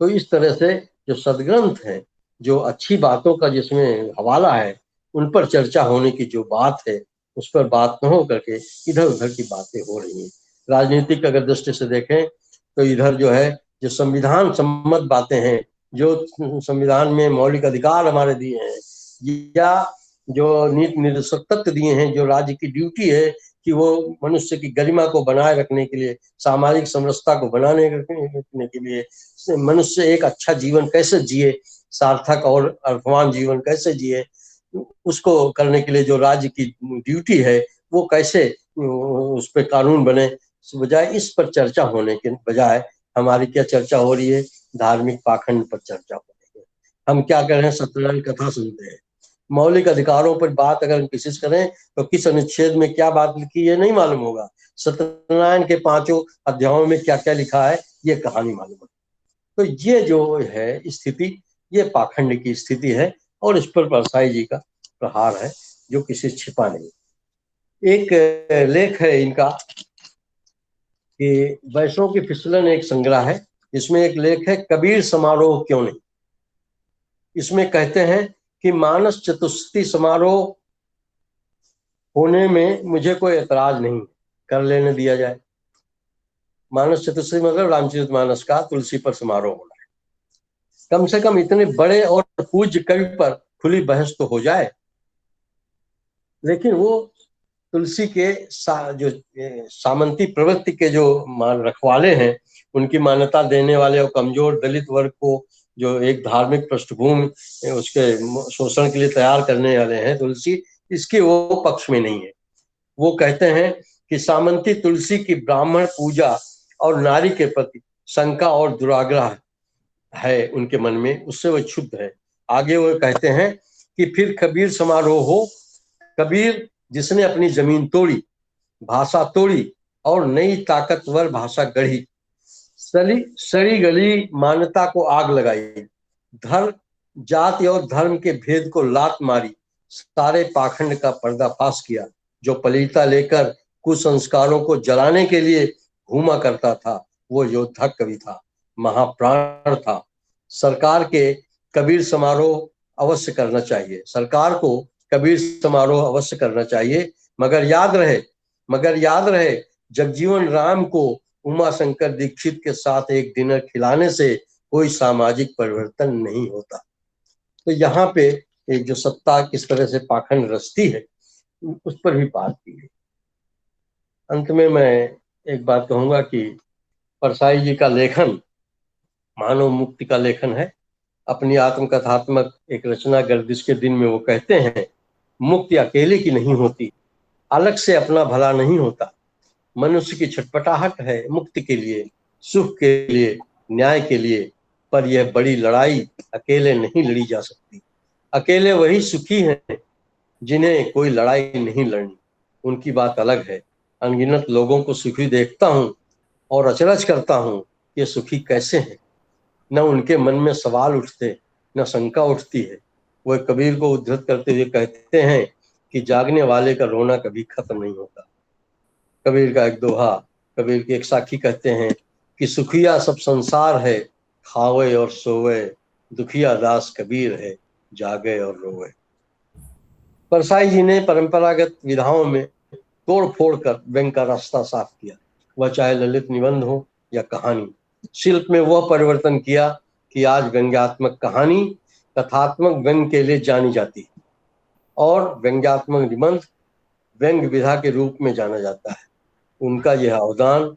तो इस तरह से जो सदग्रंथ है, जो अच्छी बातों का जिसमें हवाला है, उन पर चर्चा होने की जो बात है उस पर बात न हो करके इधर उधर की बातें हो रही हैं। राजनीतिक अगर दृष्टि से देखें तो इधर जो है जो संविधान सम्मत बातें हैं, जो संविधान में मौलिक अधिकार हमारे दिए हैं या जो नीति निर्देशक तत्व दिए हैं, जो राज्य की ड्यूटी है कि वो मनुष्य की गरिमा को बनाए रखने के लिए, सामाजिक समरसता को बनाने रखने के लिए, मनुष्य एक अच्छा जीवन कैसे जिए, सार्थक और अर्थवान जीवन कैसे जिए, उसको करने के लिए जो राज्य की ड्यूटी है वो कैसे उस पर कानून बने, बजाय इस पर चर्चा होने के बजाय हमारी क्या चर्चा हो रही है, धार्मिक पाखंड पर चर्चा हो रही है। हम क्या कर रहे हैं, सत्यनारायण कथा सुनते हैं। मौलिक अधिकारों पर बात अगर कोशिश करें तो किस अनुच्छेद में क्या बात लिखी है नहीं मालूम होगा। सत्यनारायण के 5 अध्यायों में क्या क्या लिखा है ये कहानी मालूम है। तो ये जो है स्थिति, ये पाखंड की स्थिति है और इस पर परसाई जी का प्रहार है जो किसी छिपा नहीं। एक लेख है इनका कि वैष्णव की फिसलन, एक संग्रह है, इसमें एक लेख है कबीर समारोह क्यों नहीं। इसमें कहते हैं कि मानस चतुष्टय समारोह होने में मुझे कोई ऐतराज नहीं, कर लेने दिया जाए। मानस चतुष्टय मतलब रामचरितमानस का तुलसी पर समारोह होना है। कम से कम इतने बड़े और पूज्य कवि पर खुली बहस तो हो जाए। लेकिन वो तुलसी के जो सामंती प्रवृत्ति के जो रखवाले हैं, उनकी मान्यता देने वाले और कमजोर दलित वर्ग को जो एक धार्मिक पृष्ठभूमि उसके शोषण के लिए तैयार करने वाले हैं तुलसी, इसके वो पक्ष में नहीं है। वो कहते हैं कि सामंती तुलसी की ब्राह्मण पूजा और नारी के प्रति शंका और दुराग्रह है उनके मन में, उससे वो क्षुब्ध है। आगे वो कहते हैं कि फिर कबीर समारोह हो, कबीर जिसने अपनी जमीन तोड़ी, भाषा तोड़ी और नई ताकतवर भाषा गढ़ी, सड़ी गली मान्यता को आग लगाई, धर्म जाति और धर्म के भेद को लात मारी, सारे पाखंड का पर्दाफाश किया, जो पलीता लेकर कुसंस्कारों को जलाने के लिए घूमा करता था, वो योद्धा कवि था, महाप्राण था। सरकार के कबीर समारोह अवश्य करना चाहिए, सरकार को कबीर समारोह अवश्य करना चाहिए, मगर याद रहे जगजीवन राम को उमा शंकर दीक्षित के साथ एक डिनर खिलाने से कोई सामाजिक परिवर्तन नहीं होता। तो यहाँ पे एक जो सत्ता किस तरह से पाखंड रचती है उस पर भी बात की है। अंत में मैं एक बात कहूंगा कि परसाई जी का लेखन मानव मुक्ति का लेखन है। अपनी आत्मकथात्मक एक रचना गर्दिश के दिन में वो कहते हैं, मुक्ति अकेले की नहीं होती, अलग से अपना भला नहीं होता, मनुष्य की छटपटाहट है मुक्ति के लिए, सुख के लिए, न्याय के लिए, पर यह बड़ी लड़ाई अकेले नहीं लड़ी जा सकती। अकेले वही सुखी हैं जिन्हें कोई लड़ाई नहीं लड़नी, उनकी बात अलग है। अनगिनत लोगों को सुखी देखता हूँ और अचरज करता हूँ ये सुखी कैसे हैं। न उनके मन में सवाल उठते, न शंका उठती है। वह कबीर को उद्धृत करते हुए कहते हैं कि जागने वाले का रोना कभी खत्म नहीं होता। कबीर का एक दोहा, कबीर की एक साखी कहते हैं कि सुखिया सब संसार है, खावे और सोवे, दुखिया दास कबीर है, जागे और रोवे। परसाई जी ने परंपरागत विधाओं में तोड़ फोड़ कर व्यंग का रास्ता साफ किया, वह चाहे ललित निबंध हो या कहानी। शिल्प में वह परिवर्तन किया कि आज व्यंग्यात्मक कहानी कथात्मक व्यंग के लिए जानी जाती है और व्यंग्यात्मक निबंध व्यंग विधा के रूप में जाना जाता है। उनका यह अवदान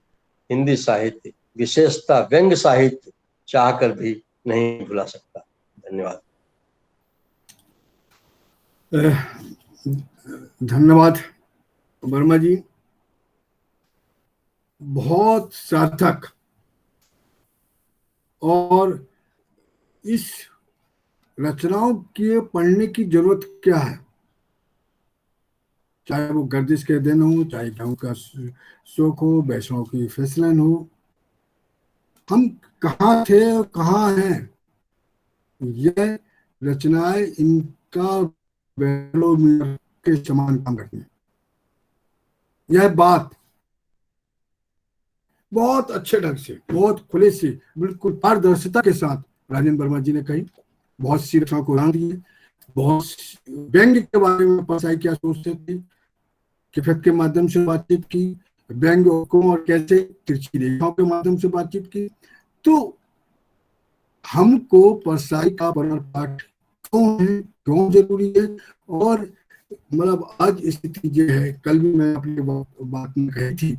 हिंदी साहित्य, विशेषता व्यंग साहित्य, चाहकर भी नहीं भुला सकता। धन्यवाद। धन्यवाद वर्मा जी, बहुत सार्थक और इस रचनाओं के पढ़ने की जरूरत क्या है, चाहे वो गर्दिश के दिन हो, चाहे गेहूं का शोक हो, वैष्णव की फैसलन हो। हम कहाँ थे और कहाँ हैं, यह रचनाएं इनका बैरोमीटर के समान काम करती हैं। यह बात बहुत अच्छे ढंग से, बहुत खुले से, बिल्कुल पारदर्शिता के साथ राजेंद्र वर्मा जी ने कही। बहुत सी रचनाओं को उदाहरण दिए, बहुत व्यंग्य के बारे में परसाई क्या सोचते थे, किफियत के माध्यम से बातचीत की, व्यंग्य को और कैसे तिरछी रेखाओं के माध्यम से बातचीत की। तो हमको परसाई का पुनर्पाठ क्यों है, क्यों जरूरी है, और मतलब आज स्थिति ये है, कल भी मैं अपनी बात में कही थी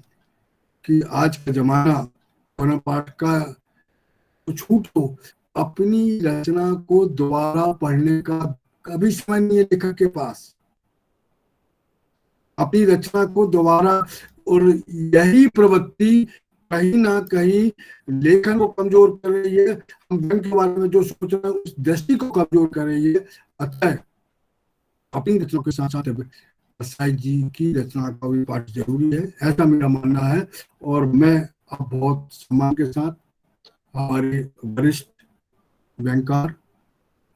कि आज का जमाना पुनर्पाठ का तो छूट हो, अपनी रचना को दोबारा पढ़ने का कभी समय नहीं है लेखक के पास। अपनी रचना को दोबारा, और यही प्रवृत्ति कहीं ना कहीं लेखन को कमजोर कर रही है। हम बैंक के बारे में जो सोच रहे हैं उस दृष्टि को कमजोर कर रही है। अतः अपनी रचना के साथ साथ परसाई जी की रचना का भी पाठ जरूरी है, ऐसा मेरा मानना है। और मैं अब बहुत सम्मान के साथ हमारे वरिष्ठ बैंकर,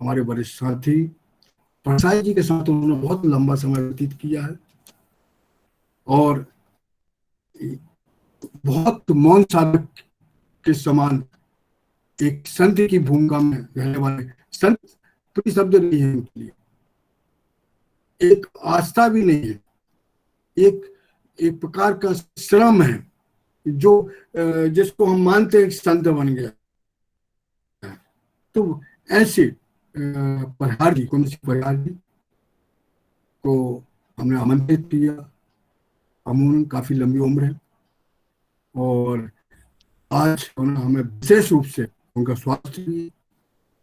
हमारे वरिष्ठ साथी परसाई जी के साथ उन्होंने बहुत लंबा समय व्यतीत किया है, और बहुत मौन साधक के समान एक संत की भूमिका में रहने वाले, संत तो शब्द नहीं है उनके लिए, एक आस्था भी नहीं है, एक एक प्रकार का श्रम है जो जिसको हम मानते हैं संत बन गया। तो ऐसे परिहार जी, कौन सी परिहार जी को हमने आमंत्रित किया। अमूमन काफी लंबी उम्र है, और आज हमें विशेष रूप से उनका स्वास्थ्य भी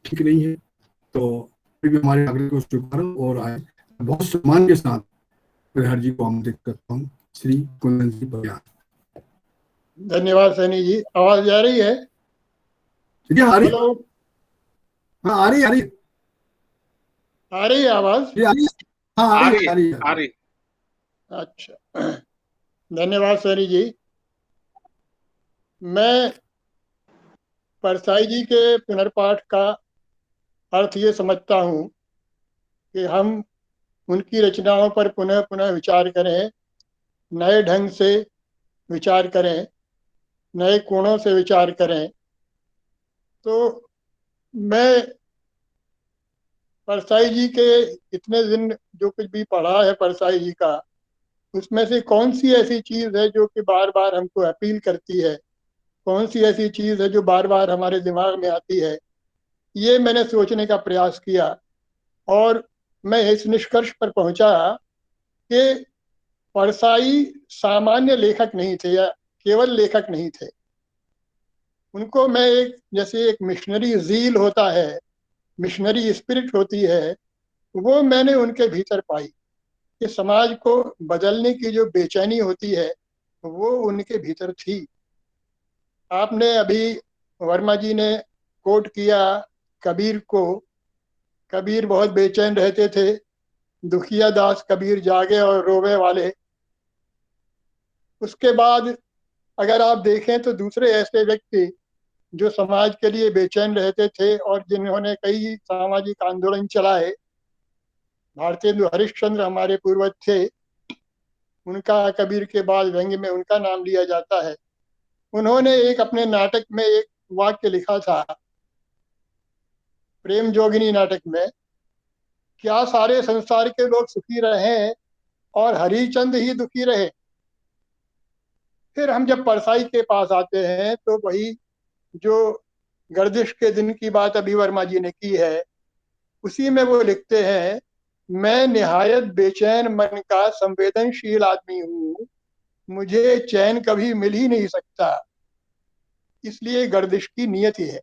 ठीक नहीं है, तो फिर भी हमारे आग्रह को स्वीकारो और आए। बहुत सम्मान के साथ परिहार जी को आमंत्रित करता हूँ। श्री कुंदन जी बयान। धन्यवाद सैनी जी। आवाज आ रही है? जी आ रही है। हेलो, हाँ आ रही है, आ रही है। आ रही है आवाज? जी आ रही है। हाँ आ आ रही रही है, है, आ रही है। आ रही। अच्छा, धन्यवाद सैनी जी। मैं परसाई जी के पुनर्पाठ का अर्थ ये समझता हूँ कि हम उनकी रचनाओं पर पुनः पुनः विचार करें, नए ढंग से विचार करें, नए कोणों से विचार करें। तो मैं परसाई जी के इतने दिन जो कुछ भी पढ़ा है परसाई जी का, उसमें से कौन सी ऐसी चीज है जो कि बार बार हमको अपील करती है, कौन सी ऐसी चीज है जो बार बार हमारे दिमाग में आती है, ये मैंने सोचने का प्रयास किया। और मैं इस निष्कर्ष पर पहुंचा कि परसाई सामान्य लेखक नहीं थे या केवल लेखक नहीं थे। उनको मैं एक, जैसे एक मिशनरी जील होता है, मिशनरी स्पिरिट होती है, वो मैंने उनके भीतर पाई कि समाज को बदलने की जो बेचैनी होती है वो उनके भीतर थी। आपने अभी वर्मा जी ने कोट किया कबीर को, कबीर बहुत बेचैन रहते थे, दुखिया दास कबीर जागे और रोवे वाले। उसके बाद अगर आप देखें तो दूसरे ऐसे व्यक्ति जो समाज के लिए बेचैन रहते थे और जिन्होंने कई सामाजिक आंदोलन चलाए, भारतेंदु हरिश्चंद्र हमारे पूर्वज थे, उनका कबीर के बाद व्यंग्य में उनका नाम लिया जाता है। उन्होंने एक अपने नाटक में एक वाक्य लिखा था, प्रेम जोगिनी नाटक में, क्या सारे संसार के लोग सुखी रहे और हरिचंद ही दुखी रहे। फिर हम जब परसाई के पास आते हैं तो वही जो गर्दिश के दिन की बात अभी वर्मा जी ने की है, उसी में वो लिखते हैं, मैं निहायत बेचैन मन का संवेदनशील आदमी हूँ, मुझे चैन कभी मिल ही नहीं सकता, इसलिए गर्दिश की नियत ही है।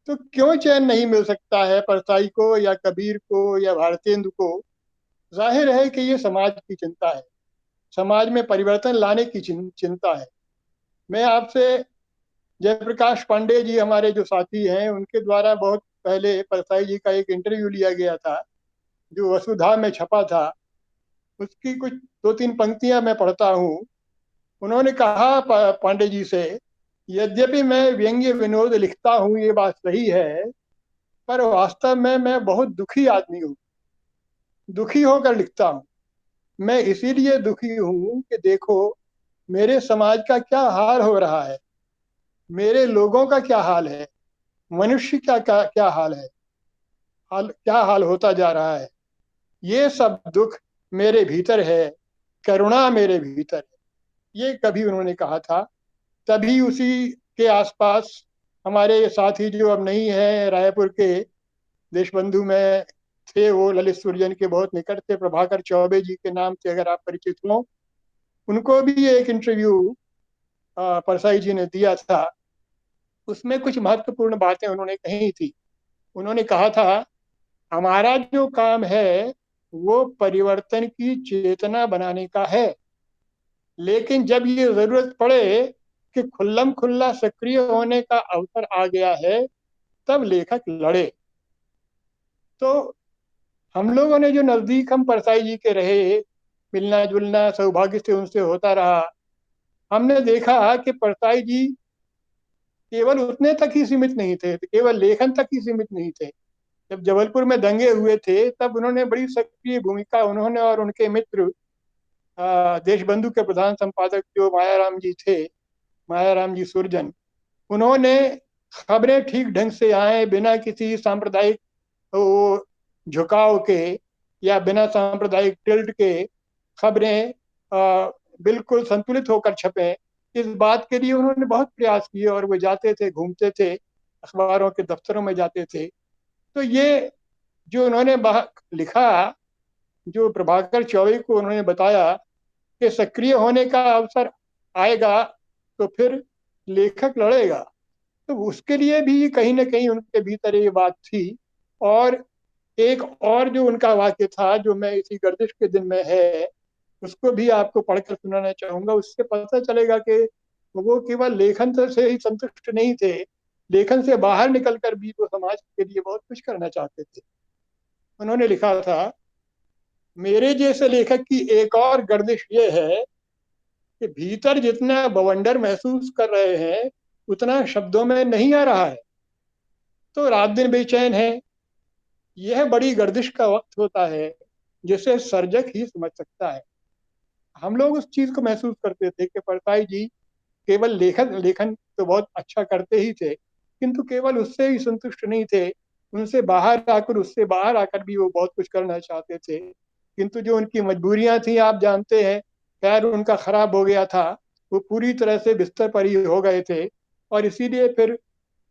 तो क्यों चैन नहीं मिल सकता है परसाई को या कबीर को या भारतेंदु को? जाहिर है कि ये समाज की चिंता है, समाज में परिवर्तन लाने की चिंता है। मैं आपसे जयप्रकाश पांडे जी हमारे जो साथी हैं, उनके द्वारा बहुत पहले परसाई जी का एक इंटरव्यू लिया गया था जो वसुधा में छपा था। उसकी कुछ 2-3 पंक्तियां मैं पढ़ता हूँ। उन्होंने कहा पांडे जी से, यद्यपि मैं व्यंग्य विनोद लिखता हूँ, ये बात सही है, पर वास्तव में मैं बहुत दुखी आदमी हूँ, दुखी होकर लिखता हूँ। मैं इसीलिए दुखी हूँ कि देखो मेरे समाज का क्या हाल हो रहा है, मेरे लोगों का क्या हाल है, मनुष्य क्या हाल है, क्या हाल होता जा रहा है। ये सब दुख मेरे भीतर है, करुणा मेरे भीतर है। ये कभी उन्होंने कहा था। तभी उसी के आसपास हमारे साथी जो अब नहीं है, रायपुर के देशबंधु में थे, वो ललित सुरजन के बहुत निकट थे, प्रभाकर चौबे जी के नाम से अगर आप परिचित हो। उनको भी एक इंटरव्यू परसाई जी ने दिया था। उसमें कुछ महत्वपूर्ण बातें उन्होंने कही थी। उन्होंने कहा था, हमारा जो काम है वो परिवर्तन की चेतना बनाने का है, लेकिन जब ये जरूरत पड़े कि खुल्लम खुल्ला सक्रिय होने का अवसर आ गया है, तब लेखक लड़े। तो हम लोगों ने जो नजदीक हम परसाई जी के रहे, मिलना जुलना सौभाग्य से उनसे होता रहा, हमने देखा कि परसाई जी केवल उतने तक ही सीमित नहीं थे, केवल लेखन तक ही सीमित नहीं थे। जब जबलपुर में दंगे हुए थे तब उन्होंने बड़ी सक्रिय भूमिका, उन्होंने और उनके मित्र देशबंधु के प्रधान संपादक जो मायाराम जी थे, मायाराम जी सुरजन, उन्होंने खबरें ठीक ढंग से आए, बिना किसी सांप्रदायिक झुकाव के या बिना सांप्रदायिक टिल्ट के खबरें बिल्कुल संतुलित होकर छपे, इस बात के लिए उन्होंने बहुत प्रयास किए। और वो जाते थे, घूमते थे, अखबारों के दफ्तरों में जाते थे। तो ये जो उन्होंने लिखा, जो प्रभाकर चौबे को उन्होंने बताया कि सक्रिय होने का अवसर आएगा तो फिर लेखक लड़ेगा, तो उसके लिए भी कहीं ना कहीं उनके भीतर ये बात थी। और एक और जो उनका वाक्य था जो मैं इसी गर्दिश के दिन में है, उसको भी आपको पढ़कर सुनाना चाहूंगा। उससे पता चलेगा कि वो केवल लेखन से ही संतुष्ट नहीं थे, लेखन से बाहर निकलकर भी वो समाज के लिए बहुत कुछ करना चाहते थे। उन्होंने लिखा था, मेरे जैसे लेखक की एक और गर्दिश ये है कि भीतर जितना बवंडर महसूस कर रहे हैं उतना शब्दों में नहीं आ रहा है, तो रात दिन बेचैन है। यह बड़ी गर्दिश का वक्त होता है जिसे सर्जक ही समझ सकता है। हम लोग उस चीज को महसूस करते थे कि परसाई जी केवल लेखन लेखन तो बहुत अच्छा करते ही थे, किंतु केवल उससे ही संतुष्ट नहीं थे, उनसे बाहर आकर, उससे बाहर आकर भी वो बहुत कुछ करना चाहते थे। किंतु जो उनकी मजबूरियां थी आप जानते हैं, पैर उनका खराब हो गया था, वो पूरी तरह से बिस्तर पर ही हो गए थे, और इसीलिए फिर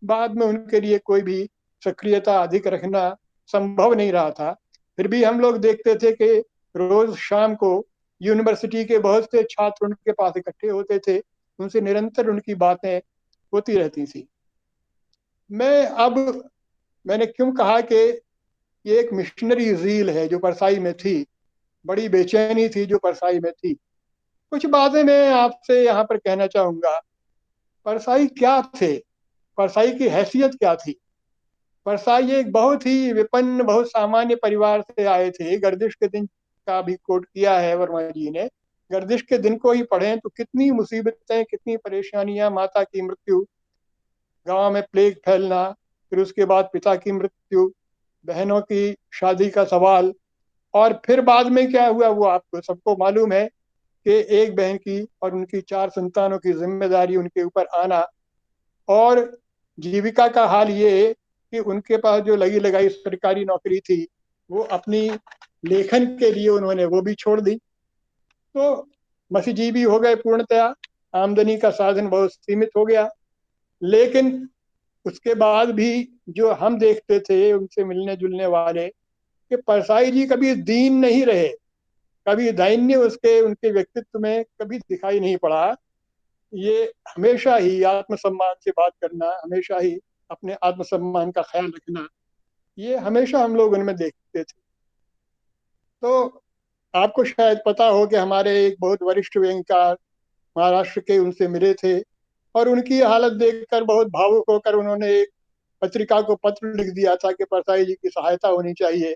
बाद में उनके लिए कोई भी सक्रियता अधिक रखना संभव नहीं रहा था। फिर भी हम लोग देखते थे कि रोज शाम को यूनिवर्सिटी के बहुत से छात्र उनके पास इकट्ठे होते थे, उनसे निरंतर उनकी बातें होती रहती थी। मैं अब मैंने क्यों कहा कि ये एक मिशनरी जील है जो परसाई में थी, बड़ी बेचैनी थी जो परसाई में थी। कुछ बातें मैं आपसे यहाँ पर कहना चाहूंगा। परसाई क्या थे, परसाई की हैसियत क्या थी। परसाई एक बहुत ही विपन्न, बहुत सामान्य परिवार से आए थे। गर्दिश के दिन का भी कोट किया है वर्मा जी ने। गर्दिश के दिन को ही पढ़ें तो कितनी मुसीबतें, कितनी परेशानियां, माता की मृत्यु, गांव में प्लेग फैलना, फिर उसके बाद पिता की मृत्यु, बहनों की शादी का सवाल, और फिर बाद में क्या हुआ वो आपको सबको मालूम है कि एक बहन की और उनकी 4 संतानों की जिम्मेदारी उनके ऊपर आना। और जीविका का हाल ये कि उनके पास जो लगी लगाई सरकारी नौकरी थी वो अपनी लेखन के लिए उन्होंने वो भी छोड़ दी। तो मसीजीवी हो गए पूर्णतया, आमदनी का साधन बहुत सीमित हो गया। लेकिन उसके बाद भी जो हम देखते थे उनसे मिलने जुलने वाले, कि परसाई जी कभी दीन नहीं रहे, कभी दैन्य उसके उनके व्यक्तित्व में कभी दिखाई नहीं पड़ा। ये हमेशा ही आत्मसम्मान से बात करना, हमेशा ही अपने आत्मसम्मान का ख्याल रखना, ये हमेशा हम लोग उनमें देखते थे। तो आपको शायद पता हो कि हमारे एक बहुत वरिष्ठ व्यंगकार महाराष्ट्र के उनसे मिले थे, और उनकी हालत देखकर बहुत भावुक होकर उन्होंने एक पत्रिका को पत्र लिख दिया था कि परसाई जी की सहायता होनी चाहिए,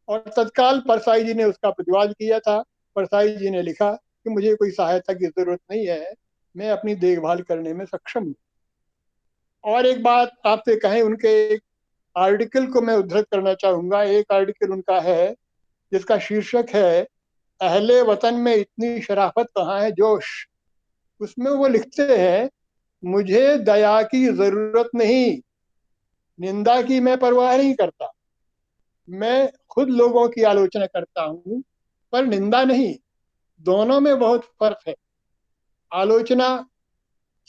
और तत्काल परसाई जी ने उसका प्रतिवाद किया था। परसाई जी ने लिखा कि मुझे कोई सहायता की जरूरत नहीं है, मैं अपनी देखभाल करने में सक्षम हूँ। और एक बात आपसे कहें, उनके एक आर्टिकल को मैं उद्धृत करना चाहूंगा। एक आर्टिकल उनका है जिसका शीर्षक है अहले वतन में इतनी शराफत कहाँ है जोश। उसमें वो लिखते हैं, मुझे दया की जरूरत नहीं, निंदा की मैं परवाह नहीं करता, मैं खुद लोगों की आलोचना करता हूँ पर निंदा नहीं। दोनों में बहुत फर्क है। आलोचना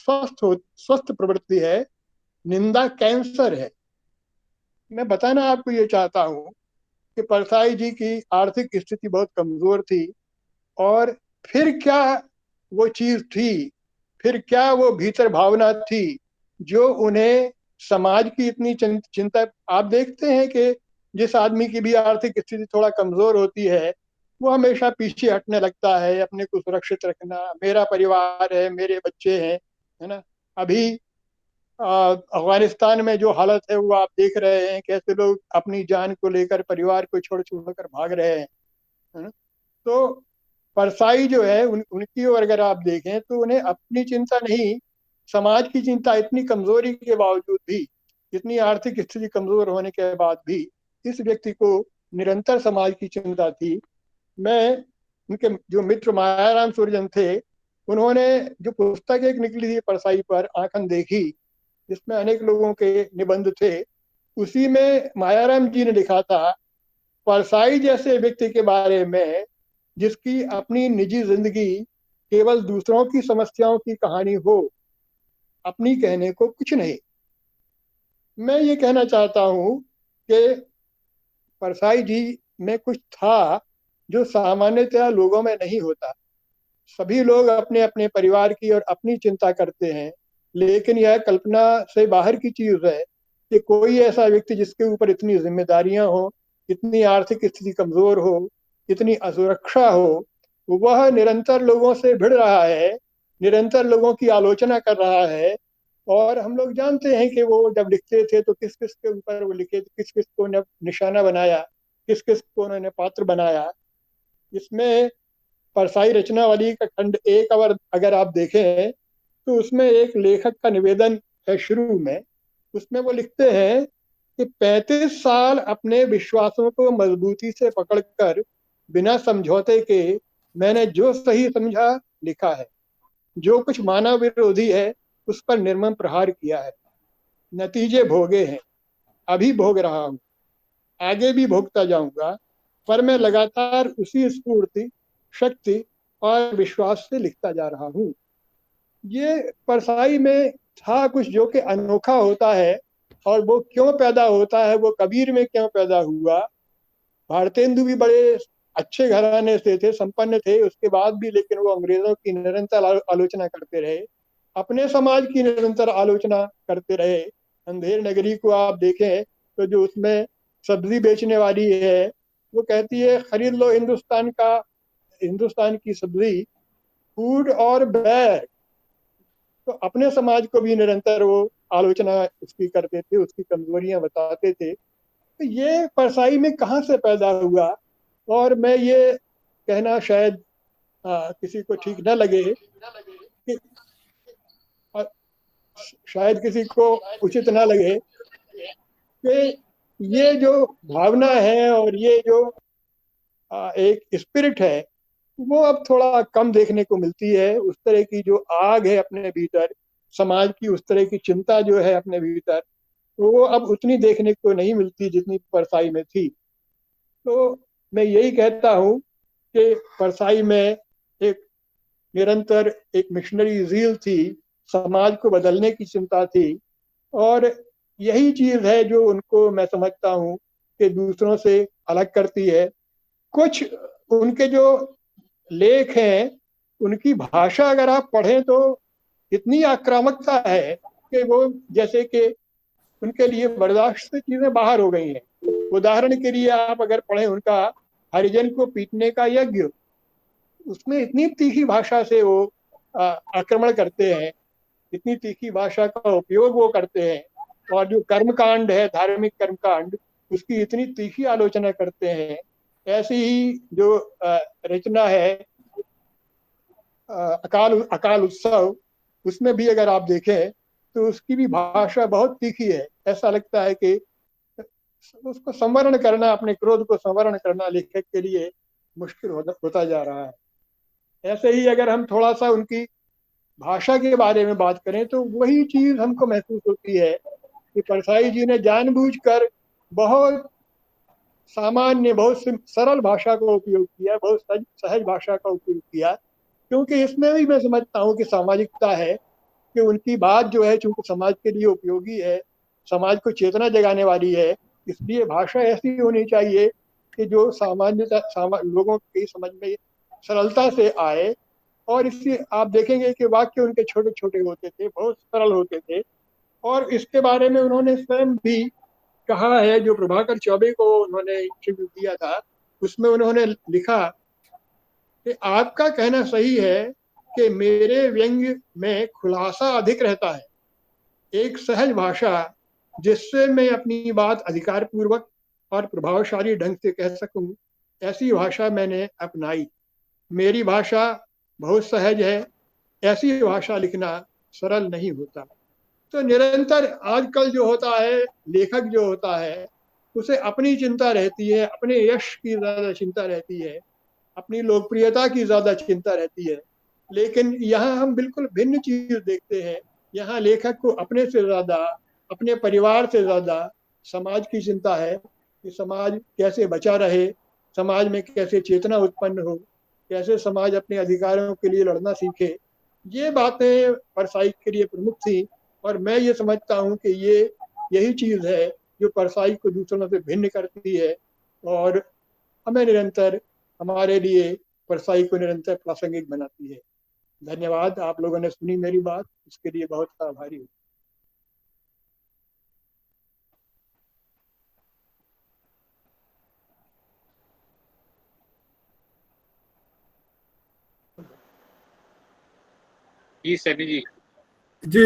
स्वस्थ प्रवृत्ति है, निंदा कैंसर है। मैं बताना आपको ये चाहता हूँ कि परसाई जी की आर्थिक स्थिति बहुत कमजोर थी, और फिर क्या वो चीज थी, फिर क्या वो भीतर भावना थी जो उन्हें समाज की इतनी चिंता। आप देखते हैं कि जिस आदमी की भी आर्थिक स्थिति थोड़ा कमजोर होती है वो हमेशा पीछे हटने लगता है, अपने को सुरक्षित रखना, मेरा परिवार है, मेरे बच्चे हैं, है ना। अभी अफगानिस्तान में जो हालत है वो आप देख रहे हैं, कैसे लोग अपनी जान को लेकर परिवार को छोड़ छोड़ कर भाग रहे हैं, है ना। तो परसाई जो है उनकी ओर अगर आप देखें तो उन्हें अपनी चिंता नहीं, समाज की चिंता। इतनी कमजोरी के बावजूद भी, इतनी आर्थिक स्थिति कमजोर होने के बाद भी इस व्यक्ति को निरंतर समाज की चिंता थी। मैं उनके जो मित्र मायाराम सूर्यजन थे, उन्होंने जो पुस्तक एक निकली थी परसाई पर, आंखन देखी, जिसमें अनेक लोगों के निबंध थे, उसी में मायाराम जी ने लिखा था, परसाई जैसे व्यक्ति के बारे में जिसकी अपनी निजी जिंदगी केवल दूसरों की समस्याओं की कहानी हो, अपनी कहने को कुछ नहीं। मैं ये कहना चाहता हूँ कि परसाई जी में कुछ था जो सामान्यतया लोगों में नहीं होता। सभी लोग अपने अपने परिवार की और अपनी चिंता करते हैं, लेकिन यह कल्पना से बाहर की चीज है कि कोई ऐसा व्यक्ति जिसके ऊपर इतनी जिम्मेदारियां हो, इतनी आर्थिक स्थिति कमजोर हो, इतनी असुरक्षा हो, वह निरंतर लोगों से भिड़ रहा है, निरंतर लोगों की आलोचना कर रहा है। और हम लोग जानते हैं कि वो जब लिखते थे तो किस किस के ऊपर वो लिखे, किस किस को निशाना बनाया, किस किस को उन्होंने पात्र बनाया। इसमें परसाई रचनावली का खंड एक अगर आप देखें तो उसमें एक लेखक का निवेदन है शुरू में। उसमें वो लिखते हैं कि 35 साल अपने विश्वासों को मजबूती से पकड़कर बिना समझौते के मैंने जो सही समझा लिखा है, जो कुछ मानव विरोधी है उस पर निर्मम प्रहार किया है, नतीजे भोगे हैं, अभी भोग रहा हूँ, आगे भी भोगता जाऊंगा, पर मैं लगातार उसी स्फूर्ति, शक्ति और विश्वास से लिखता जा रहा हूँ। ये परसाई में था कुछ जो कि अनोखा होता है, और वो क्यों पैदा होता है, वो कबीर में क्यों पैदा हुआ। भारतेंदु भी बड़े अच्छे घराने से थे, संपन्न थे, उसके बाद भी लेकिन वो अंग्रेजों की निरंतर आलोचना करते रहे, अपने समाज की निरंतर आलोचना करते रहे। अंधेर नगरी को आप देखें तो जो उसमें सब्जी बेचने वाली है वो कहती है, खरीद लो हिंदुस्तान का, हिंदुस्तान की सब्जी, फूड और बैग। तो अपने समाज को भी निरंतर वो आलोचना उसकी करते थे, उसकी कमजोरियां बताते थे। तो ये परसाई में कहाँ से पैदा हुआ। और मैं ये कहना शायद किसी को ठीक न लगे कि शायद किसी को उचित ना लगे कि ये जो भावना है और ये जो एक स्पिरिट है वो अब थोड़ा कम देखने को मिलती है। उस तरह की जो आग है अपने भीतर, समाज की उस तरह की चिंता जो है अपने भीतर, वो अब उतनी देखने को नहीं मिलती जितनी परसाई में थी। तो मैं यही कहता हूँ कि परसाई में एक निरंतर एक मिशनरी जील थी, समाज को बदलने की चिंता थी, और यही चीज है जो उनको मैं समझता हूँ कि दूसरों से अलग करती है। कुछ उनके जो लेख हैं, उनकी भाषा अगर आप पढ़ें तो इतनी आक्रामकता है कि वो जैसे कि उनके लिए बर्दाश्त से चीजें बाहर हो गई हैं। उदाहरण के लिए आप अगर पढ़ें उनका हरिजन को पीटने का यज्ञ, उसमें इतनी तीखी भाषा से वो आक्रमण करते हैं इतनी तीखी भाषा का उपयोग वो करते हैं, और जो कर्मकांड है, धार्मिक कर्मकांड, उसकी इतनी तीखी आलोचना करते हैं। ऐसी ही जो रचना है अकाल अकाल उत्सव, उसमें भी अगर आप देखें तो उसकी भी भाषा बहुत तीखी है। ऐसा लगता है कि उसको संवरण करना, अपने क्रोध को संवरण करना लेखक के लिए मुश्किल होता जा रहा है। ऐसे ही अगर हम थोड़ा सा उनकी भाषा के बारे में बात करें तो वही चीज हमको महसूस होती है कि परसाई जी ने जानबूझकर बहुत सामान्य, बहुत सरल भाषा का उपयोग किया, बहुत सहज भाषा का उपयोग किया, क्योंकि इसमें भी मैं समझता हूँ कि सामाजिकता है, कि उनकी बात जो है चूंकि समाज के लिए उपयोगी है, समाज को चेतना जगाने वाली है, इसलिए भाषा ऐसी होनी चाहिए कि जो लोगों की समझ में सरलता से आए। और इससे आप देखेंगे कि वाक्य उनके छोटे छोटे होते थे, बहुत सरल होते थे। और इसके बारे में उन्होंने स्वयं भी कहा है, जो प्रभाकर चौबे को उन्होंने इंटरव्यू दिया था, उसमें उन्होंने लिखा कि आपका कहना सही है कि मेरे व्यंग्य में खुलासा अधिक रहता है, एक सहज भाषा जिससे मैं अपनी बात अधिकार पूर्वक और प्रभावशाली ढंग से कह सकूं, ऐसी भाषा मैंने अपनाई। मेरी भाषा बहुत सहज है, ऐसी भाषा लिखना सरल नहीं होता। तो निरंतर आजकल जो होता है, लेखक जो होता है उसे अपनी चिंता रहती है, अपने यश की ज्यादा चिंता रहती है, अपनी लोकप्रियता की ज्यादा चिंता रहती है। लेकिन यहाँ हम बिल्कुल भिन्न चीज देखते हैं। यहाँ लेखक को अपने से ज्यादा, अपने परिवार से ज्यादा समाज की चिंता है कि समाज कैसे बचा रहे, समाज में कैसे चेतना उत्पन्न हो, कैसे समाज अपने अधिकारों के लिए लड़ना सीखे। ये बातें परसाई के लिए प्रमुख थी, और मैं ये समझता हूँ कि यही चीज है जो परसाई को दूसरों से भिन्न करती है, और हमें निरंतर, हमारे लिए परसाई को निरंतर प्रासंगिक बनाती है। धन्यवाद, आप लोगों ने सुनी मेरी बात, इसके लिए बहुत आभारी हूँ। जी सैनी जी। जी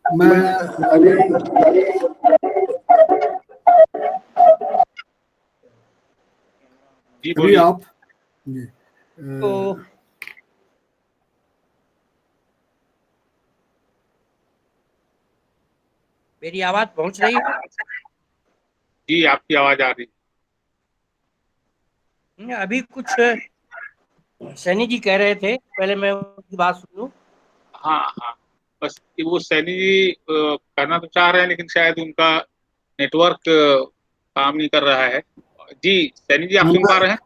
मैं अभी जी अभी बोलिए। आप जी तो मेरी आवाज पहुंच रही है? जी आपकी आवाज आ रही। अभी कुछ सैनी जी कह रहे थे, पहले मैं उनकी बात सुन लूं। हाँ हाँ, बस वो सैनी जी करना तो चाह रहे हैं लेकिन शायद उनका नेटवर्क काम नहीं कर रहा है। जी सैनी जी, आप सुन पा रहे हैं?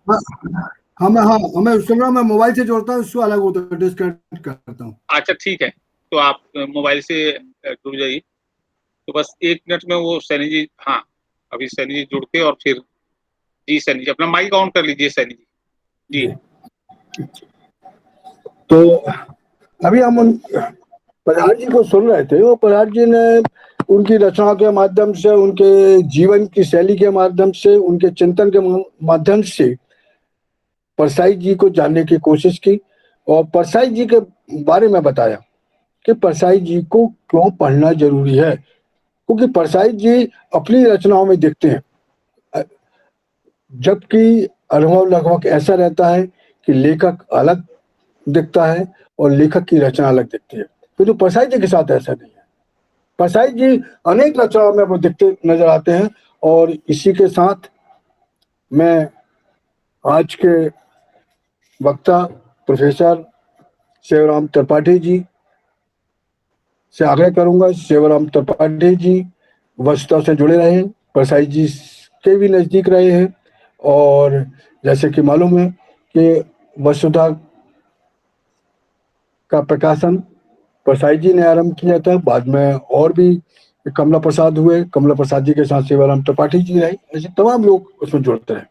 हाँ मैं सुन रहा हूँ। मैं मोबाइल से जोड़ता हूँ, उसको अलग होता है, डिस्कनेक्ट करता हूँ। अच्छा ठीक है, तो आप मोबाइल से जुड़ जाइए। तो बस 1 मिनट में वो सैनी जी, हाँ अभी सैनी जी जुड़ के और फिर जी सैनी जी अपना माइक ऑन कर लीजिए सैनी जी। जी तो अभी हम उन प्रहलाद जी को सुन रहे थे। वो प्रहलाद जी ने उनकी रचनाओं के माध्यम से, उनके जीवन की शैली के माध्यम से, उनके चिंतन के माध्यम से परसाई जी को जानने की कोशिश की, और परसाई जी के बारे में बताया कि परसाई जी को क्यों पढ़ना जरूरी है। क्योंकि परसाई जी अपनी रचनाओं में दिखते हैं, जबकि अनुभव लगभग ऐसा रहता है कि लेखक अलग दिखता है और लेखक की रचना अलग दिखती है। तो परसाई जी के साथ ऐसा नहीं है। परसाई जी अनेक रचनाओं में वो दिखते नजर आते हैं। और इसी के साथ मैं आज के वक्ता प्रोफेसर सेवाराम त्रिपाठी जी से आग्रह करूंगा। सेवाराम त्रिपाठी जी वस्तुता से जुड़े रहे हैं, परसाई जी के भी नजदीक रहे हैं, और जैसे कि मालूम है कि वस्तुता का प्रकाशन परसाई जी ने आरंभ किया था। बाद में और भी कमला प्रसाद हुए, कमला प्रसाद जी के साथ सेवाराम त्रिपाठी जी रहे, ऐसे तमाम लोग उसमें जुड़ते रहे।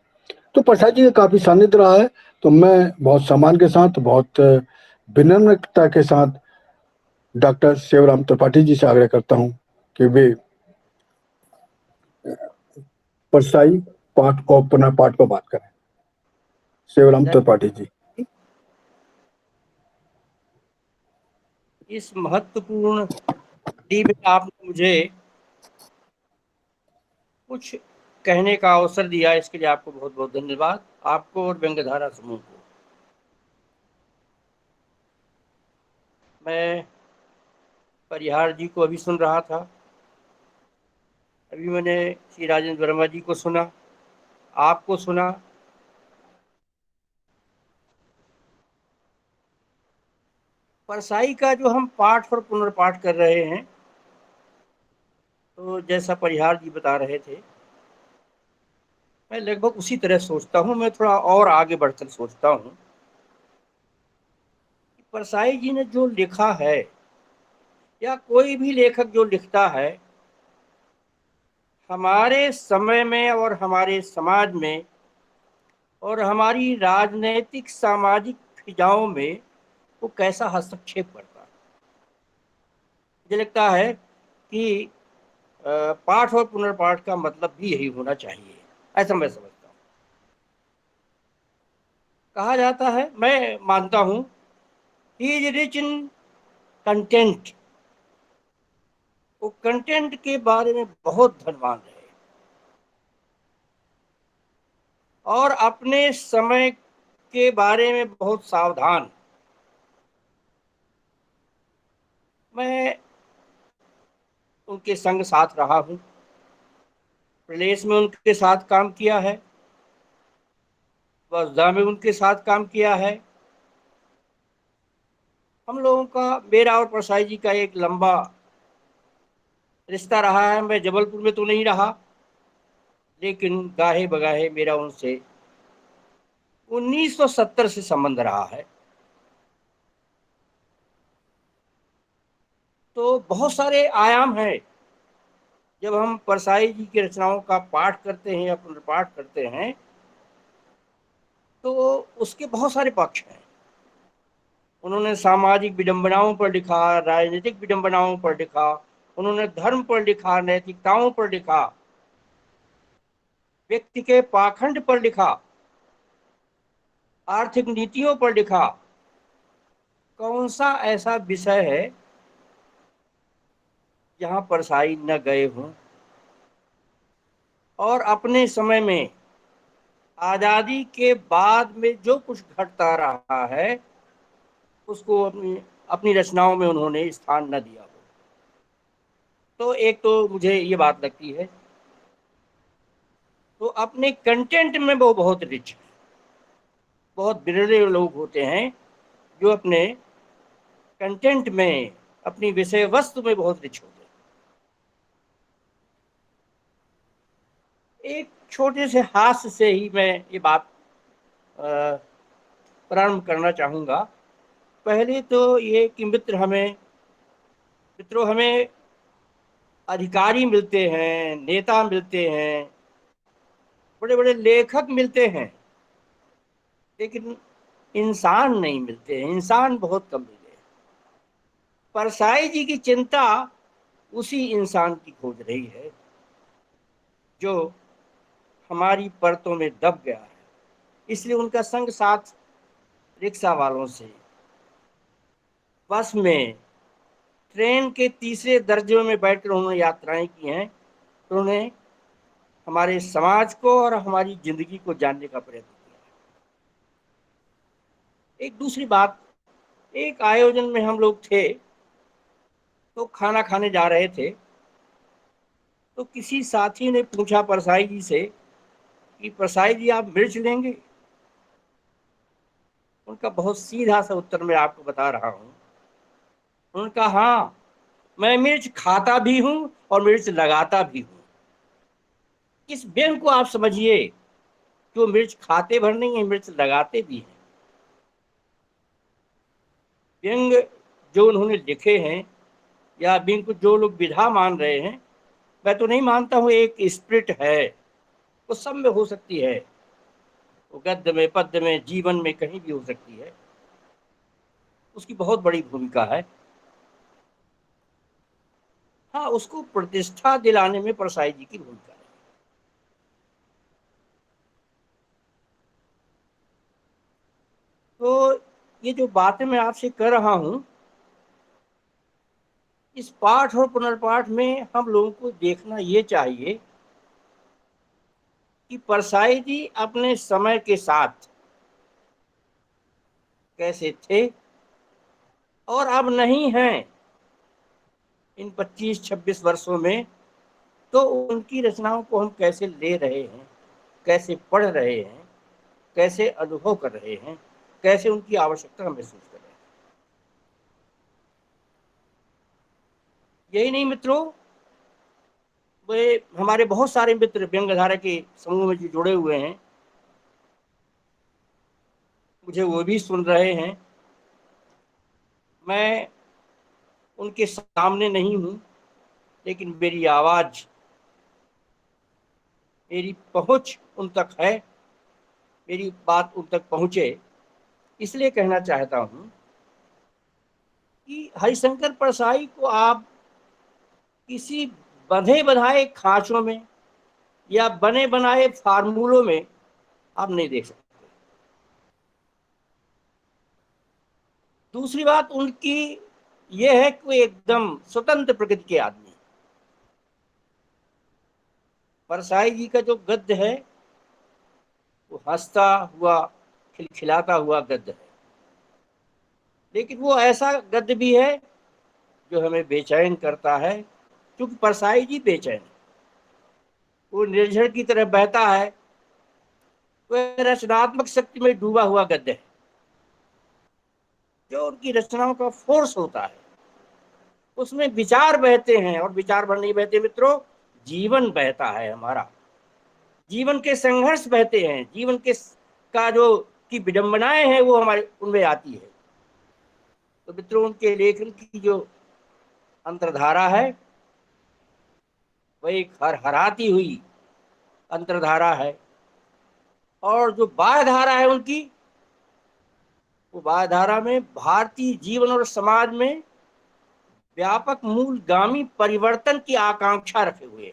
तो परसाई जी का काफी सानिध्य रहा है। तो मैं बहुत सम्मान के साथ, बहुत विनम्रता के साथ डॉक्टर सेवाराम त्रिपाठी जी से आग्रह करता हूं कि वे परसाई पाठ को पुनः पाठ को बात करें। शिवराम त्रिपाठी जी। इस महत्वपूर्ण घड़ी में आपने मुझे कुछ कहने का अवसर दिया, इसके लिए आपको बहुत बहुत धन्यवाद, आपको और व्यंग्यधारा समूह को। मैं परिहार जी को अभी सुन रहा था, अभी मैंने श्री राजेंद्र वर्मा जी को सुना, आपको सुना। परसाई का जो हम पाठ और पुनर्पाठ कर रहे हैं, तो जैसा परिहार जी बता रहे थे, मैं लगभग उसी तरह सोचता हूँ। मैं थोड़ा और आगे बढ़कर सोचता हूँ, परसाई जी ने जो लिखा है, या कोई भी लेखक जो लिखता है, हमारे समय में और हमारे समाज में और हमारी राजनैतिक सामाजिक फिजाओं में वो कैसा हस्तक्षेप करता है। मुझे लगता है कि पाठ और पुनर्पाठ का मतलब भी यही होना चाहिए, ऐसा मैं समझता हूँ। कहा जाता है, मैं मानता हूँ, he is rich in content. वो कंटेंट के बारे में बहुत धनवान रहे और अपने समय के बारे में बहुत सावधान। मैं उनके संग साथ रहा हूँ, प्रदेश में उनके साथ काम किया है, वर्धा में उनके साथ काम किया है। हम लोगों का, मेरा और परसाई जी का एक लंबा रिश्ता रहा है। मैं जबलपुर में तो नहीं रहा, लेकिन गाहे बगाहे मेरा उनसे 1970 से संबंध रहा है। तो बहुत सारे आयाम हैं। जब हम परसाई जी की रचनाओं का पाठ करते हैं या पुनर्पाठ करते हैं, तो उसके बहुत सारे पक्ष हैं। उन्होंने सामाजिक विडंबनाओं पर लिखा, राजनीतिक विडंबनाओं पर लिखा, उन्होंने धर्म पर लिखा, नैतिकताओं पर लिखा, व्यक्ति के पाखंड पर लिखा, आर्थिक नीतियों पर लिखा। कौन सा ऐसा विषय है जहां परसाई न गए हों? और अपने समय में आजादी के बाद में जो कुछ घटता रहा है, उसको अपनी अपनी रचनाओं में उन्होंने स्थान न दिया हो। तो एक तो मुझे ये बात लगती है। तो अपने कंटेंट में वो बहुत रिच है। बहुत बिरले लोग होते हैं जो अपने कंटेंट में, अपनी विषय वस्तु में बहुत रिच होते हैं। एक छोटे से हास्य से ही मैं ये बात प्रारंभ करना चाहूँगा। पहले तो ये कि मित्रों हमें अधिकारी मिलते हैं, नेता मिलते हैं, बड़े बड़े लेखक मिलते हैं, लेकिन इंसान नहीं मिलते हैं। इंसान बहुत कम मिले हैं। परसाई जी की चिंता उसी इंसान की खोज रही है जो हमारी परतों में दब गया है। इसलिए उनका संग साथ रिक्शा वालों से, बस में, ट्रेन के तीसरे दर्जे में बैठकर उन्होंने यात्राएं की हैं। तो उन्होंने हमारे समाज को और हमारी जिंदगी को जानने का प्रयत्न किया। एक दूसरी बात, एक आयोजन में हम लोग थे, तो खाना खाने जा रहे थे, तो किसी साथी ने पूछा परसाई जी से कि परसाई जी आप मिर्च लेंगे? उनका बहुत सीधा सा उत्तर मैं आपको बता रहा हूँ। उनका, हाँ, मैं मिर्च खाता भी हूँ और मिर्च लगाता भी हूँ। इस व्यंग को आप समझिए कि वो मिर्च खाते भर नहीं है, मिर्च लगाते भी हैं। व्यंग जो उन्होंने लिखे हैं, या व्यंग को जो लोग विधा मान रहे हैं, मैं तो नहीं मानता हूँ एक स्पिरिट है। वो सब में हो सकती है, वो गद्य में, पद्य में, जीवन में, कहीं भी हो सकती है। उसकी बहुत बड़ी भूमिका है। हाँ, उसको प्रतिष्ठा दिलाने में परसाई जी की भूमिका है। ये जो बातें मैं आपसे कर रहा हूं, इस पाठ और पुनर्पाठ में हम लोगों को देखना ये चाहिए कि परसाई जी अपने समय के साथ कैसे थे और अब नहीं हैं इन 25-26 वर्षों में, तो उनकी रचनाओं को हम कैसे ले रहे हैं, कैसे पढ़ रहे हैं, कैसे अनुभव कर रहे हैं, कैसे उनकी आवश्यकता महसूस कर रहे हैं। यही नहीं मित्रों, वे हमारे बहुत सारे मित्र व्यंग्यधारा के समूह में जो जुड़े हुए हैं, मुझे वो भी सुन रहे हैं। मैं उनके सामने नहीं हूं, लेकिन मेरी आवाज, मेरी पहुंच उन तक है, मेरी बात उन तक पहुंचे, इसलिए कहना चाहता हूं कि हरिशंकर परसाई को आप किसी बंधे बंधाए खांचों में या बने बनाए फार्मूलों में आप नहीं देख सकते। दूसरी बात उनकी यह है कि वो एकदम स्वतंत्र प्रकृति के आदमी हैं। परसाई जी का जो गद्य है वो हंसता हुआ, खिलखिलाता हुआ गद्य है, लेकिन वो ऐसा गद्य भी है जो हमें बेचैन करता है, क्योंकि परसाई जी बेचैन है। वो निर्झर की तरह बहता है, वह रचनात्मक शक्ति में डूबा हुआ गद्य है। जो उनकी रचनाओं का फोर्स होता है, उसमें विचार बहते हैं, और विचार भर नहीं बहते मित्रों, जीवन बहता है हमारा। जीवन के संघर्ष बहते हैं, जीवन के का जो की विडंबनाएं हैं वो हमारे उनमें आती है। तो मित्रों, उनके लेखन की जो अंतर्धारा है वह एक हरहराती हुई अंतर्धारा है, और जो बाह्य धारा है उनकी, वो बाह्य धारा में भारतीय जीवन और समाज में व्यापक मूलगामी परिवर्तन की आकांक्षा रखे हुए,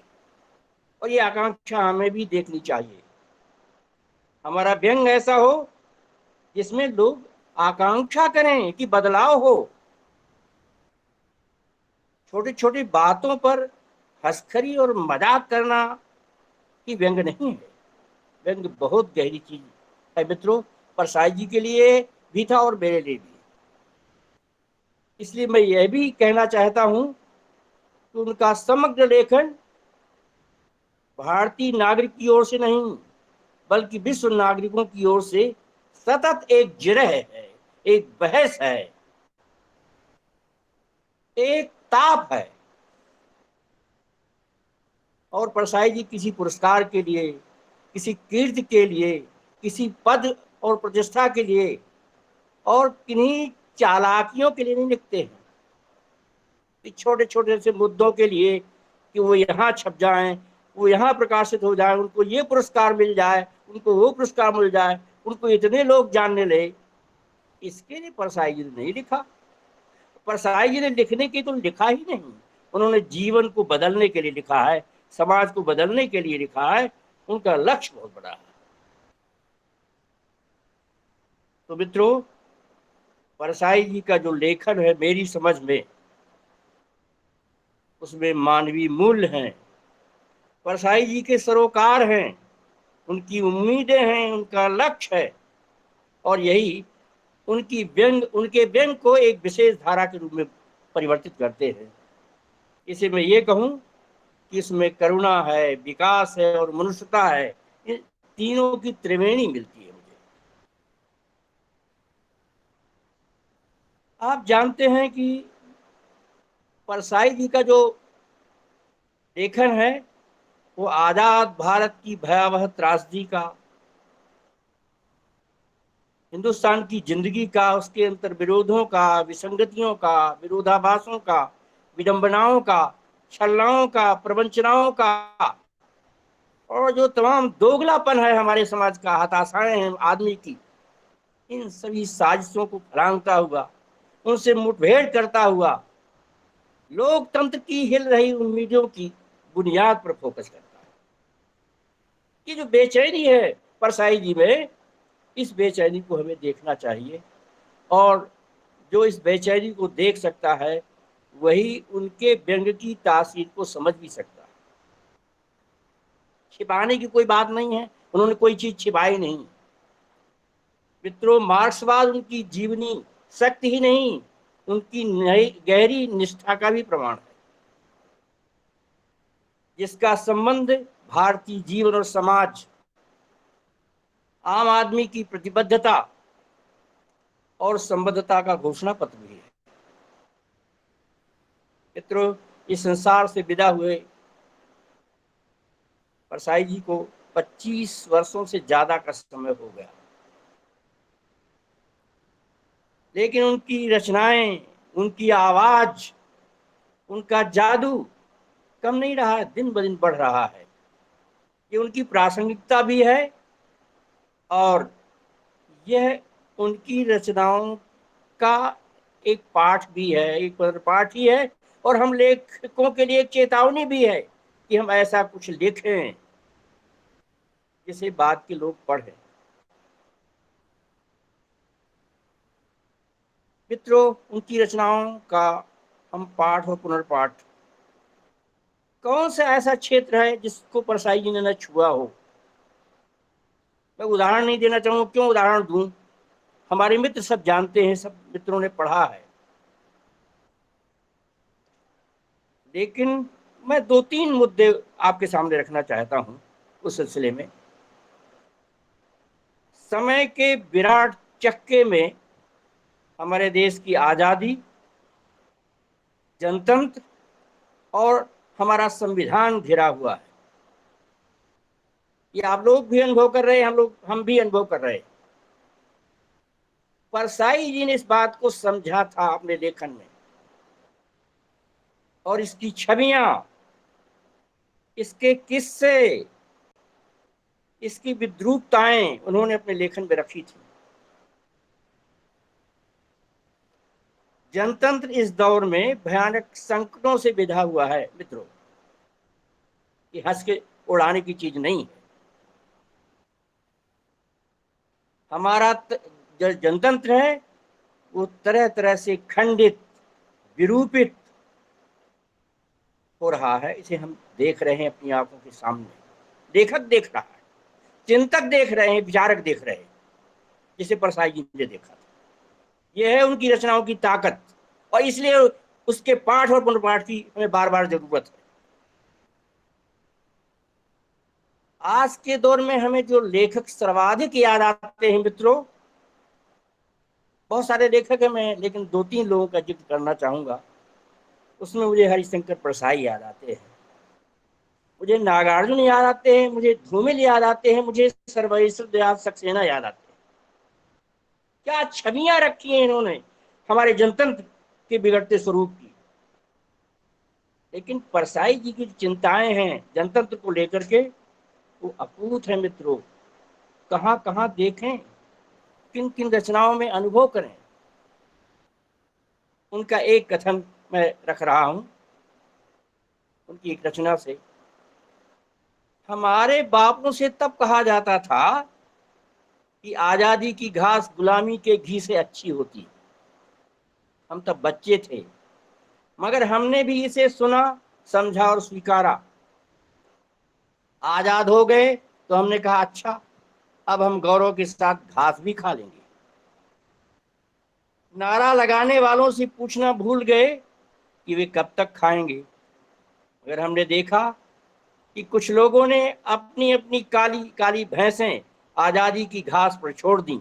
और ये आकांक्षा हमें भी देखनी चाहिए। हमारा व्यंग ऐसा हो जिसमें लोग आकांक्षा करें कि बदलाव हो। छोटी छोटी बातों पर हंसखरी और मजाक करना की व्यंग नहीं है। व्यंग बहुत गहरी चीज है मित्रों, परसाई जी के लिए भी था और मेरे लिए भी। इसलिए मैं यह भी कहना चाहता हूं कि उनका समग्र लेखन भारतीय नागरिक की ओर से नहीं, बल्कि विश्व नागरिकों की ओर से सतत एक जिरह है, एक बहस है, एक ताप है। और परसाई जी किसी पुरस्कार के लिए, किसी कीर्ति के लिए, किसी पद और प्रतिष्ठा के लिए और किन्हीं चालाकियों के लिए नहीं लिखते हैं। छोटे छोटे से मुद्दों के लिए कि वो यहाँ छप जाएं, वो यहाँ प्रकाशित हो जाए, उनको ये पुरस्कार मिल जाए, उनको वो पुरस्कार मिल जाए, उनको इतने लोग जानने लगे, इसके लिए परसाई जी ने नहीं लिखा। परसाई जी ने लिखने की तो लिखा ही नहीं, उन्होंने जीवन को बदलने के लिए लिखा है, समाज को बदलने के लिए लिखा है। उनका लक्ष्य बहुत बड़ा है। तो मित्रों, परसाई जी का जो लेखन है मेरी समझ में, उसमें मानवीय मूल्य हैं, परसाई जी के सरोकार हैं, उनकी उम्मीदें हैं, उनका लक्ष्य है, और यही उनके व्यंग को एक विशेष धारा के रूप में परिवर्तित करते हैं। इसे मैं ये कहूं कि इसमें करुणा है, विकास है और मनुष्यता है, इन तीनों की त्रिवेणी मिलती है मुझे। आप जानते हैं कि परसाई जी का जो लेखन है वो आजाद भारत की भयावह त्रासदी का, हिंदुस्तान की जिंदगी का, उसके अंतर विरोधों का, विसंगतियों का, विरोधाभासों का, विडंबनाओं का, छलनाओं का, प्रवंचनाओं का, और जो तमाम दोगलापन है हमारे समाज का, हताशाएं हैं आदमी की, इन सभी साजिशों को फलांगता हुआ, उनसे मुठभेड़ करता हुआ, लोकतंत्र की हिल रही उम्मीदों की बुनियाद पर फोकस करता है। ये जो बेचैनी है परसाई जी में, इस बेचैनी को हमें देखना चाहिए और जो इस बेचैनी को देख सकता है वही उनके व्यंग की तासीर को समझ भी सकता है। छिपाने की कोई बात नहीं है, उन्होंने कोई चीज छिपाई नहीं। मित्रों, मार्क्सवाद उनकी जीवनी शक्ति ही नहीं, उनकी नई गहरी निष्ठा का भी प्रमाण है, जिसका संबंध भारतीय जीवन और समाज, आम आदमी की प्रतिबद्धता और संबद्धता का घोषणा पत्र भी है। मित्रों, इस संसार से विदा हुए परसाई जी को 25 वर्षों से ज्यादा का समय हो गया, लेकिन उनकी रचनाएं, उनकी आवाज, उनका जादू कम नहीं रहा है, दिन ब दिन बढ़ रहा है। ये उनकी प्रासंगिकता भी है और यह उनकी रचनाओं का एक पाठ भी है, एक पाठ ही है, और हम लेखकों के लिए एक चेतावनी भी है कि हम ऐसा कुछ लिखें जिसे बाद के लोग पढ़ें। मित्रों, उनकी रचनाओं का हम पाठ और पुनर्पाठ, कौन सा ऐसा क्षेत्र है जिसको परसाई जी ने न छुआ हो। मैं उदाहरण नहीं देना चाहूंगा, क्यों उदाहरण दूं, हमारे मित्र सब जानते हैं, सब मित्रों ने पढ़ा है। लेकिन मैं 2-3 मुद्दे आपके सामने रखना चाहता हूं उस सिलसिले में। समय के विराट चक्के में हमारे देश की आजादी, जनतंत्र और हमारा संविधान घिरा हुआ है। ये आप लोग भी अनुभव कर रहे हैं, हम भी अनुभव कर रहे हैं। परसाई जी ने इस बात को समझा था अपने लेखन में, और इसकी छवियां, इसके किस्से, इसकी विद्रूपताएं उन्होंने अपने लेखन में रखी थी। जनतंत्र इस दौर में भयानक संकटों से विधा हुआ है मित्रों, ये हंस के उड़ाने की चीज नहीं है। हमारा जो जनतंत्र है वो तरह तरह से खंडित, विरूपित हो रहा है। इसे हम देख रहे हैं अपनी आंखों के सामने। लेखक देख रहा है, चिंतक देख रहे हैं, विचारक देख रहे हैं, जिसे परसाई जी ने देखा था। यह है उनकी रचनाओं की ताकत, और इसलिए उसके पाठ और पुनर्पाठ की हमें बार बार जरूरत है। आज के दौर में हमें जो लेखक सर्वाधिक याद आते हैं मित्रों, बहुत सारे लेखक हैं, मैं लेकिन 2-3 लोगों का जिक्र करना चाहूंगा। उसमें मुझे हरिशंकर परसाई याद आते हैं, मुझे नागार्जुन याद आते हैं, मुझे धूमिल याद आते हैं, मुझे सर्वेश्वर दयाल सक्सेना याद आते हैं। क्या छवियां रखी हैं इन्होंने हमारे जनतंत्र के बिगड़ते स्वरूप की। लेकिन परसाई जी की चिंताएं हैं जनतंत्र को लेकर के, वो अकूत है मित्रों। कहां कहां देखें, किन किन रचनाओं में अनुभव करें। उनका एक कथन मैं रख रहा हूं, उनकी एक रचना से। हमारे बापों से तब कहा जाता था कि आजादी की घास गुलामी के घी से अच्छी होती। हम तब बच्चे थे, मगर हमने भी इसे सुना, समझा और स्वीकारा। आजाद हो गए तो हमने कहा अच्छा, अब हम गौरव के साथ घास भी खा लेंगे। नारा लगाने वालों से पूछना भूल गए कि वे कब तक खाएंगे, मगर हमने देखा कि कुछ लोगों ने अपनी अपनी काली काली भैंसें आजादी की घास पर छोड़ दी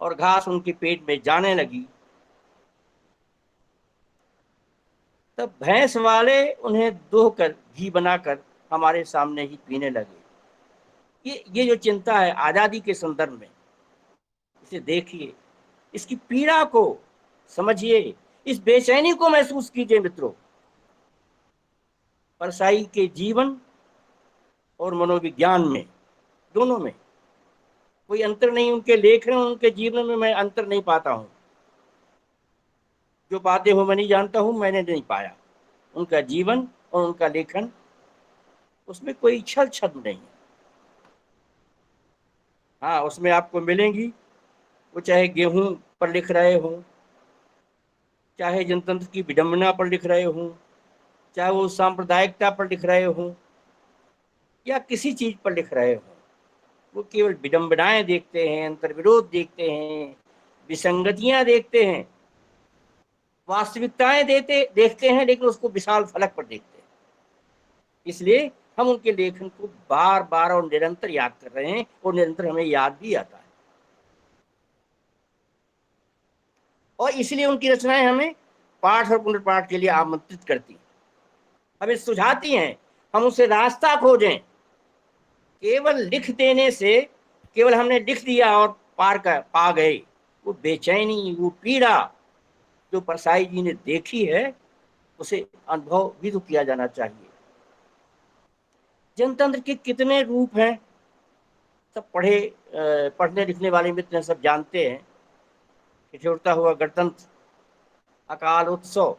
और घास उनके पेट में जाने लगी। तब भैंस वाले उन्हें दोहकर घी बनाकर हमारे सामने ही पीने लगे। ये जो चिंता है आजादी के संदर्भ में, इसे देखिए, इसकी पीड़ा को समझिए, इस बेचैनी को महसूस कीजिए मित्रों। परसाई के जीवन और मनोविज्ञान में, दोनों में कोई अंतर नहीं। उनके लेखन और उनके जीवन में मैं अंतर नहीं पाता हूं। जो पाते हो मैं नहीं जानता हूं, मैंने नहीं पाया। उनका जीवन और उनका लेखन, उसमें कोई छल छद्म नहीं है। हाँ, उसमें आपको मिलेंगी, वो चाहे गेहूं पर लिख रहे हो, चाहे जनतंत्र की विडंबना पर लिख रहे हो, चाहे वो सांप्रदायिकता पर लिख रहे हो या किसी चीज पर लिख रहे हो, वो केवल विडंबनाएं देखते हैं, अंतर्विरोध देखते हैं, विसंगतियां देखते हैं, वास्तविकताएं देखते हैं, लेकिन उसको विशाल फलक पर देखते हैं। इसलिए हम उनके लेखन को बार बार और निरंतर याद कर रहे हैं और निरंतर हमें याद भी आता है, और इसलिए उनकी रचनाएं हमें पाठ और पुनर्पाठ के लिए आमंत्रित करती हैं, हमें सुझाती हैं हम उसे रास्ता खोजें। केवल लिख देने से, केवल हमने लिख दिया और पा गए, वो बेचैनी, वो पीड़ा जो परसाई जी ने देखी है, उसे अनुभव भी तो किया जाना चाहिए। जनतंत्र के कितने रूप हैं, सब पढ़ने लिखने वाले मित्र सब जानते हैं। ठिठुरता हुआ गणतंत्र, अकाल उत्सव,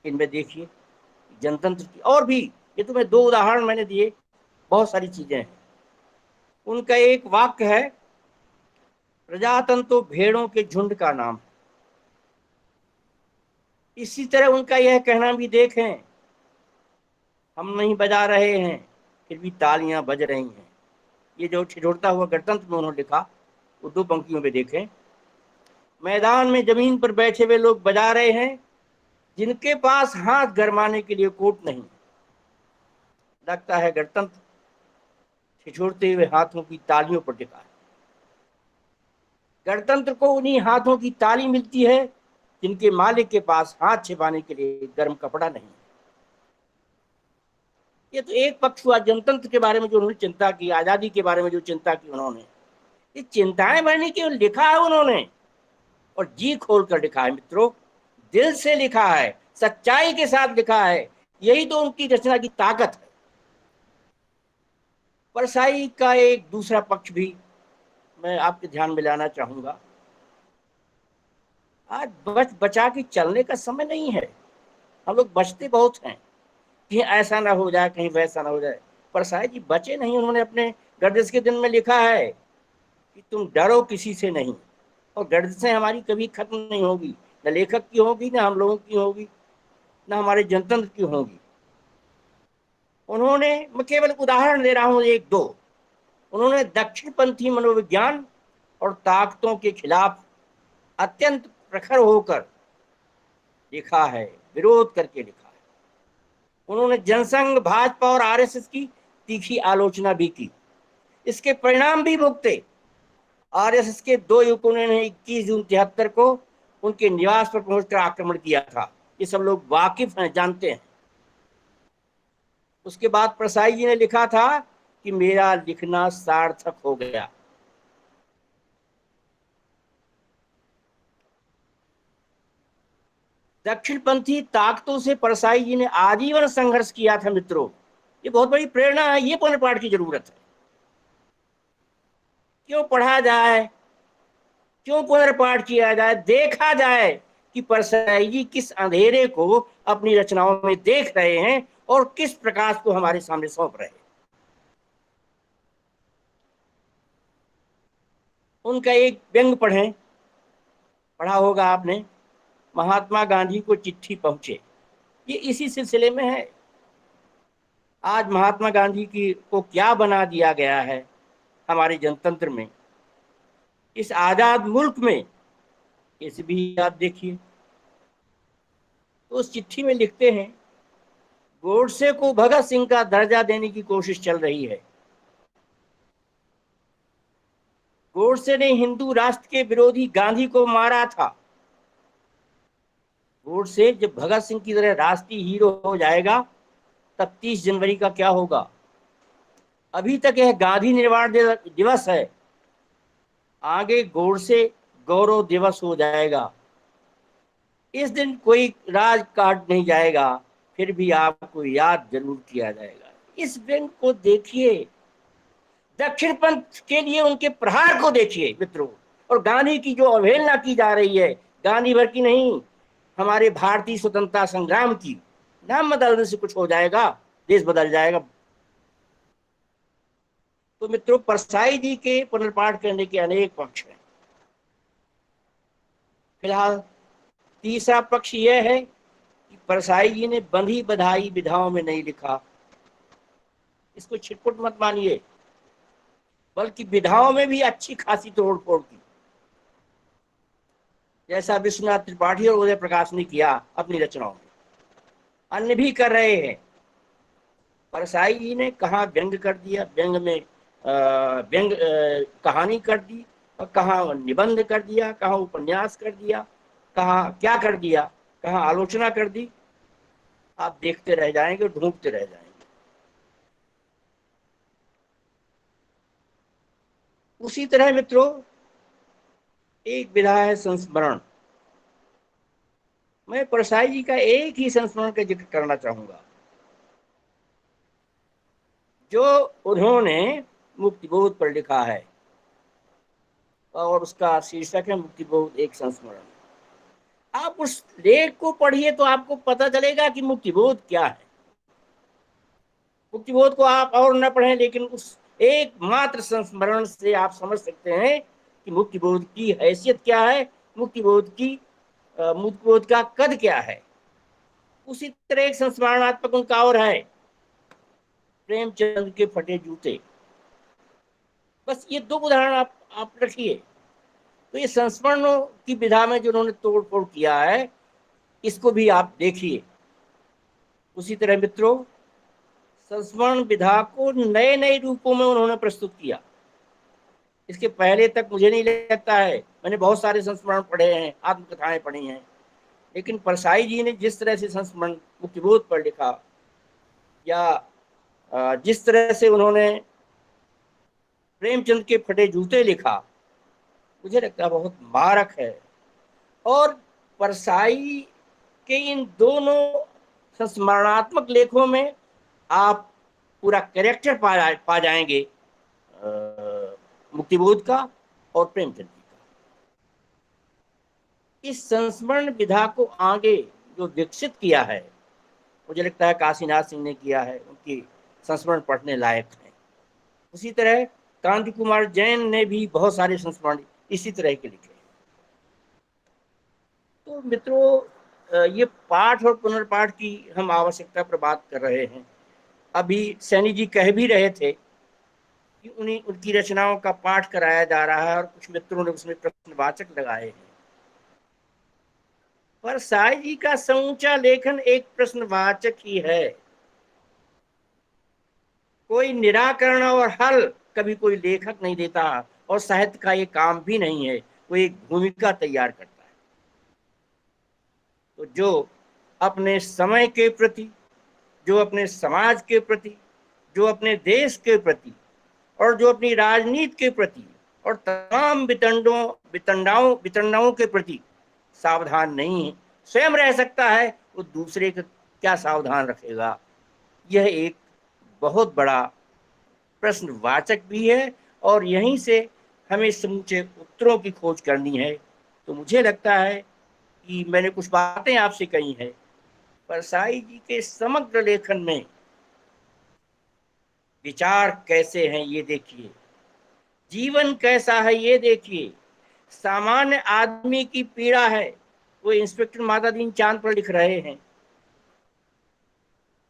इनमें देखिए जनतंत्र की और भी, ये तो मैं 2 उदाहरण मैंने दिए, बहुत सारी चीजें हैं। उनका एक वाक्य है, प्रजातंत्र तो भेड़ों के झुंड का नाम। इसी तरह उनका यह कहना भी देखें, हम नहीं बजा रहे हैं फिर भी तालियां बज रही हैं। ये जो ठिठुरता हुआ गणतंत्र में उन्होंने लिखा, वो 2 पंक्तियों में देखें, मैदान में जमीन पर बैठे हुए लोग बजा रहे हैं, जिनके पास हाथ गरमाने के लिए कोट नहीं। लगता है गणतंत्र ठिठुरते हुए हाथों की तालियों पर टिका है। गणतंत्र को उन्हीं हाथों की ताली मिलती है जिनके मालिक के पास हाथ छिपाने के लिए गर्म कपड़ा नहीं। ये तो एक पक्ष हुआ जनतंत्र के बारे में जो उन्होंने चिंता की, आजादी के बारे में जो चिंता की उन्होंने। ये चिंताएं भरने की लिखा है उन्होंने, और जी खोल कर लिखा है मित्रों, दिल से लिखा है, सच्चाई के साथ लिखा है। यही तो उनकी रचना की ताकत है। परसाई का एक दूसरा पक्ष भी मैं आपके ध्यान में लाना चाहूंगा। आज बचा के चलने का समय नहीं है। हम लोग बचते बहुत हैं, कहीं ऐसा ना हो जाए, कहीं वैसा ना हो जाए। परसाई जी बचे नहीं। उन्होंने अपने गर्दिश के दिन में लिखा है कि तुम डरो किसी से नहीं, और गर्दिशें हमारी कभी खत्म नहीं होगी, न लेखक की होगी, न हम लोगों की होगी, न हमारे जनतंत्र की होगी। उन्होंने, मैं केवल उदाहरण दे रहा हूं 1-2, उन्होंने दक्षिणपंथी मनोविज्ञान और ताकतों के खिलाफ अत्यंत प्रखर होकर लिखा है, विरोध करके लिखा है। उन्होंने जनसंघ, भाजपा और आरएसएस की तीखी आलोचना भी की, इसके परिणाम भी भुगते। आरएसएस के 2 युवकों ने 21 जून 73 को उनके निवास पर पहुंचकर आक्रमण किया था। ये सब लोग वाकिफ हैं, जानते हैं। उसके बाद परसाई जी ने लिखा था कि मेरा लिखना सार्थक हो गया। दक्षिणपंथी ताकतों से परसाई जी ने आजीवन संघर्ष किया था मित्रों। ये बहुत बड़ी प्रेरणा है, ये पुनर्पाठ की जरूरत है। क्यों पढ़ा जाए, क्यों पुनर्पाठ किया जाए, देखा जाए कि परसाई जी किस अंधेरे को अपनी रचनाओं में देख रहे हैं और किस प्रकाश को हमारे सामने सौंप रहे हैं। उनका एक व्यंग पढ़ा होगा आपने, महात्मा गांधी को चिट्ठी पहुंचे। ये इसी सिलसिले में है। आज महात्मा गांधी को क्या बना दिया गया है हमारे जनतंत्र में, इस आजाद मुल्क में, इसे भी आप देखिए। तो उस चिट्ठी में लिखते हैं, गोडसे को भगत सिंह का दर्जा देने की कोशिश चल रही है। गोडसे ने हिंदू राष्ट्र के विरोधी गांधी को मारा था। गोडसे जब भगत सिंह की तरह राष्ट्रीय हीरो हो जाएगा, तब 30 जनवरी का क्या होगा? अभी तक यह गांधी निर्वाण दिवस है, आगे गोडसे गौरव दिवस हो जाएगा। इस दिन कोई राज काट नहीं जाएगा, फिर भी आपको याद जरूर किया जाएगा। इस व्यंग को देखिए, दक्षिणपंथ के लिए उनके प्रहार को देखिए मित्रों, और गांधी की जो अवहेलना की जा रही है, गांधी भर की नहीं, हमारे भारतीय स्वतंत्रता संग्राम की। नाम बदलने से कुछ हो जाएगा? देश बदल जाएगा? तो मित्रों, परसाई जी के पुनर्पाठ करने के अनेक पक्ष हैं। फिलहाल तीसरा पक्ष यह है कि परसाई जी ने बंधी बधाई विधाओं में नहीं लिखा। इसको छिटपुट मत मानिए, बल्कि विधाओं में भी अच्छी खासी तोड़ फोड़ की, जैसा विश्वनाथ त्रिपाठी और उदय प्रकाश ने किया अपनी रचनाओं में, अन्य भी कर रहे हैं। परसाई जी ने कहाँ व्यंग कर दिया, व्यंग में व्यंग कहानी कर दी, और कहाँ निबंध कर दिया, कहाँ उपन्यास कर दिया, कहाँ क्या कर दिया, कहाँ आलोचना कर दी। आप देखते रह जाएंगे, ढूंढते रह जाएंगे। उसी तरह मित्रों, एक विधा है संस्मरण। मैं परसाई जी का एक ही संस्मरण का जिक्र करना चाहूंगा, जो उन्होंने मुक्तिबोध पर लिखा है, और उसका शीर्षक है मुक्तिबोध एक संस्मरण। आप उस लेख को पढ़िए तो आपको पता चलेगा कि मुक्तिबोध क्या है। मुक्तिबोध को आप और न पढ़ें, लेकिन उस एकमात्र संस्मरण से आप समझ सकते हैं कि मुक्तिबोध की हैसियत क्या है, मुक्तिबोध का कद क्या है। उसी तरह एक संस्मरणात्मक उनका और है, प्रेमचंद के फटे जूते। बस ये दो उदाहरण आप रखिए, तो ये संस्मरणों की विधा में जो उन्होंने तोड़ फोड़ किया है, इसको भी आप देखिए। उसी तरह मित्रों, संस्मरण विधा को नए नए रूपों में उन्होंने प्रस्तुत किया। इसके पहले तक मुझे नहीं लगता है, मैंने बहुत सारे संस्मरण पढ़े हैं, आत्मकथाएं पढ़ी हैं, लेकिन परसाई जी ने जिस तरह से संस्मरण मुक्तिबोध पर लिखा, या जिस तरह से उन्होंने प्रेमचंद के फटे जूते लिखा, मुझे लगता है बहुत मारक है। और परसाई के इन दोनों संस्मरणात्मक लेखों में आप पूरा कैरेक्टर पा जाएंगे मुक्तिबोध का और प्रेमचंद जी का। इस संस्मरण विधा को आगे जो विकसित किया है, मुझे लगता है काशीनाथ सिंह ने किया है, उनकी संस्मरण पढ़ने लायक है। उसी तरह कांति कुमार जैन ने भी बहुत सारे संस्मरण इसी तरह के लिखे। तो मित्रों, ये पाठ और पुनर्पाठ की हम आवश्यकता पर बात कर रहे हैं। अभी सैनी जी कह भी रहे थे कि उनकी रचनाओं का पाठ कराया जा रहा है, और कुछ मित्रों ने उसमें प्रश्नवाचक लगाए हैं। परसाई जी का समूचा लेखन एक प्रश्नवाचक ही है। कोई निराकरण और हल कभी कोई लेखक नहीं देता, और साहित्य का ये काम भी नहीं है, वो एक भूमिका तैयार करता है। तो जो अपने समय के प्रति, जो अपने समाज के प्रति, जो अपने देश के प्रति, और जो अपनी राजनीति के प्रति, और तमाम वितंडाओं के प्रति सावधान नहीं स्वयं रह सकता है, वो दूसरे का क्या सावधान रखेगा। यह एक बहुत बड़ा प्रश्नवाचक भी है, और यहीं से हमें समूचे उत्तरों की खोज करनी है। तो मुझे लगता है कि मैंने कुछ बातें आपसे कही हैं। परसाई जी के समग्र लेखन में विचार कैसे हैं ये देखिए, जीवन कैसा है ये देखिए, सामान्य आदमी की पीड़ा है, वो इंस्पेक्टर माता दीन चांद पर लिख रहे हैं,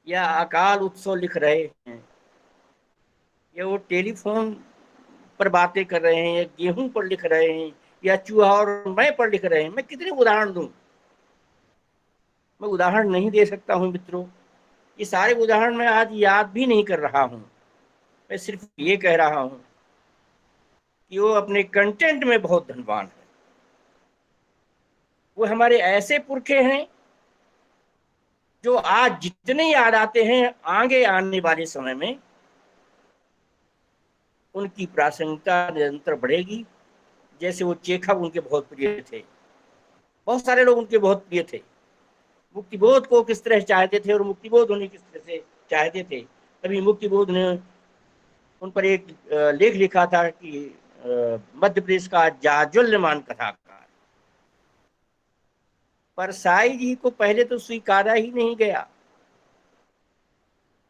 या अकाल उत्सव लिख रहे हैं, या वो टेलीफोन पर बातें कर रहे हैं, या गेहूं पर लिख रहे हैं, या चूहा और मैं पर लिख रहे हैं। मैं कितने उदाहरण दूं, मैं उदाहरण नहीं दे सकता हूं मित्रों। ये सारे उदाहरण मैं आज याद भी नहीं कर रहा हूं। मैं सिर्फ ये कह रहा हूं कि वो अपने कंटेंट में बहुत धनवान है। वो हमारे ऐसे पुरखे हैं जो आज जितने याद आते हैं, आगे आने वाले समय में उनकी प्रासंगिकता निरंतर बढ़ेगी। जैसे वो चेखव उनके बहुत प्रिय थे, बहुत सारे लोग उनके बहुत प्रिय थे। मुक्तिबोध को किस तरह चाहते थे, और मुक्तिबोध उन्हें किस तरह से चाहते थे। तभी मुक्तिबोध ने उन पर एक लेख लिखा था कि मध्य प्रदेश का जाज्वल्यमान कथाकार। परसाई जी को पहले तो स्वीकारा ही नहीं गया,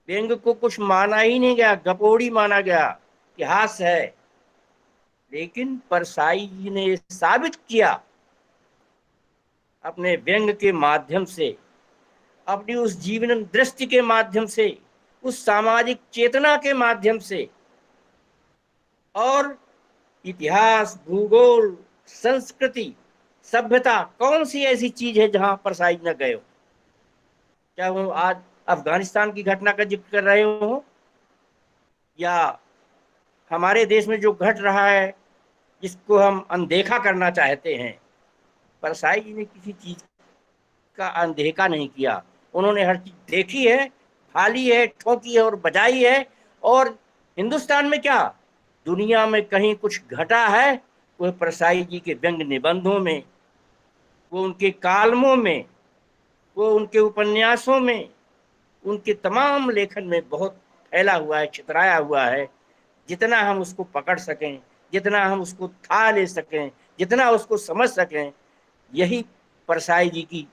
व्यंग को कुछ माना ही नहीं गया, गपोड़ी माना गया कि हास्य है। लेकिन परसाई जी ने साबित किया अपने व्यंग के माध्यम से, अपनी उस जीवन दृष्टि के माध्यम से, उस सामाजिक चेतना के माध्यम से, और इतिहास, भूगोल, संस्कृति, सभ्यता, कौन सी ऐसी चीज है जहां परसाई न गए हो? क्या वो आज अफगानिस्तान की घटना का जिक्र कर रहे हो, या हमारे देश में जो घट रहा है जिसको हम अनदेखा करना चाहते हैं, परसाई जी ने किसी चीज का अनदेखा नहीं किया। उन्होंने हर चीज देखी है, भाली है, ठोकी है और बजाई है। और हिंदुस्तान में क्या, दुनिया में कहीं कुछ घटा है, वो परसाई जी के व्यंग निबंधों में, वो उनके कालमों में, वो उनके उपन्यासों में, उनके तमाम लेखन में बहुत फैला हुआ है, छितराया हुआ है। जितना हम उसको पकड़ सकें, जितना हम उसको था ले सकें, जितना उसको समझ सकें, यही परसाई जी की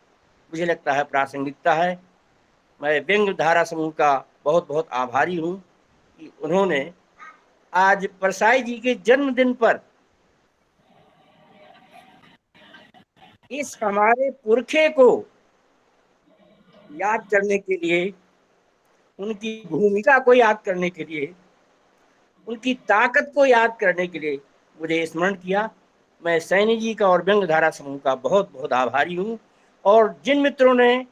मुझे लगता है प्रासंगिकता है। मैं व्यंग धारा समूह का बहुत बहुत आभारी हूँ कि उन्होंने आज परसाई जी के जन्मदिन पर इस हमारे पुरखे को याद करने के लिए, उनकी भूमिका को याद करने के लिए, उनकी ताकत को याद करने के लिए मुझे स्मरण किया। मैं सैनी जी का और व्यंग धारा समूह का बहुत बहुत आभारी हूँ। और जिन मित्रों ने,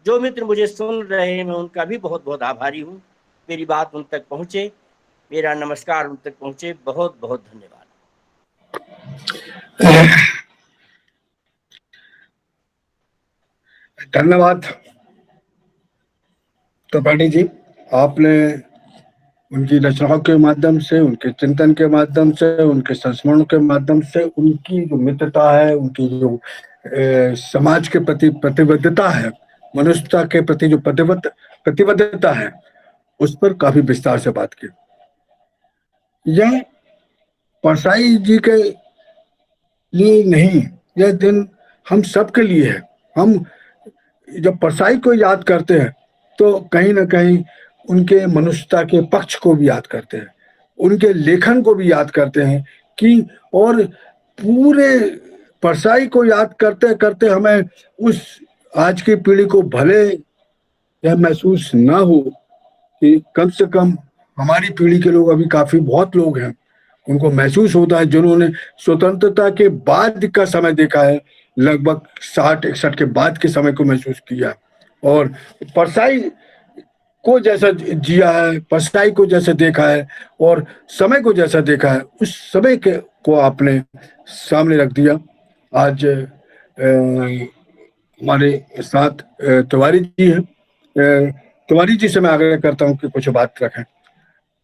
जो मित्र मुझे सुन रहे हैं, मैं उनका भी बहुत बहुत आभारी हूँ। मेरी बात उन तक पहुँचे, मेरा नमस्कार उन तक पहुँचे। बहुत बहुत धन्यवाद। धन्यवाद त्रिपाठी जी। आपने उनकी रचनाओं के माध्यम से, उनके चिंतन के माध्यम से, उनके संस्मरण के माध्यम से, उनकी जो मित्रता है, उनकी जो समाज के प्रति प्रतिबद्धता है, मनुष्यता के प्रति जो प्रतिबद्धता है, उस पर काफी विस्तार से बात की। यह परसाई जी के लिए नहीं, यह दिन हम सबके लिए है। हम जब परसाई को याद करते हैं तो कहीं ना कहीं उनके मनुष्यता के पक्ष को भी याद करते हैं, उनके लेखन को भी याद करते हैं कि, और पूरे परसाई को याद करते करते हमें उस आज की पीढ़ी को भले यह महसूस ना हो कि कम से कम हमारी पीढ़ी के लोग, अभी काफी बहुत लोग हैं, उनको महसूस होता है जिन्होंने स्वतंत्रता के बाद का समय देखा है, लगभग 60-61 के बाद के समय को महसूस किया, और परसाई को जैसा जिया है, परसाई को जैसे देखा है और समय को जैसा देखा है, उस समय के को आपने सामने रख दिया। आज हमारे साथ तिवारी जी हैं। तिवारी जी से मैं आग्रह करता हूं कि कुछ बात रखें।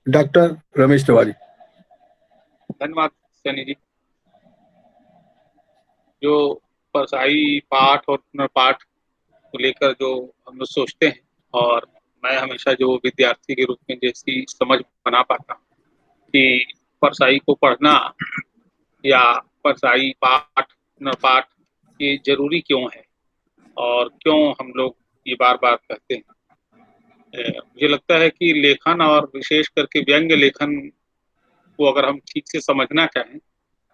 डॉक्टर रमेश तिवारी। धन्यवाद सैनी जी। जो परसाई पाठ और पुनर्पाठ को लेकर जो हम लोग सोचते हैं, और मैं हमेशा जो विद्यार्थी के रूप में जैसी समझ बना पाता हूँ कि परसाई को पढ़ना या परसाई पाठ पुनर्पाठ ये जरूरी क्यों है, और क्यों हम लोग ये बार बार कहते हैं। मुझे लगता है कि लेखन, और विशेष करके व्यंग लेखन को अगर हम ठीक से समझना चाहें,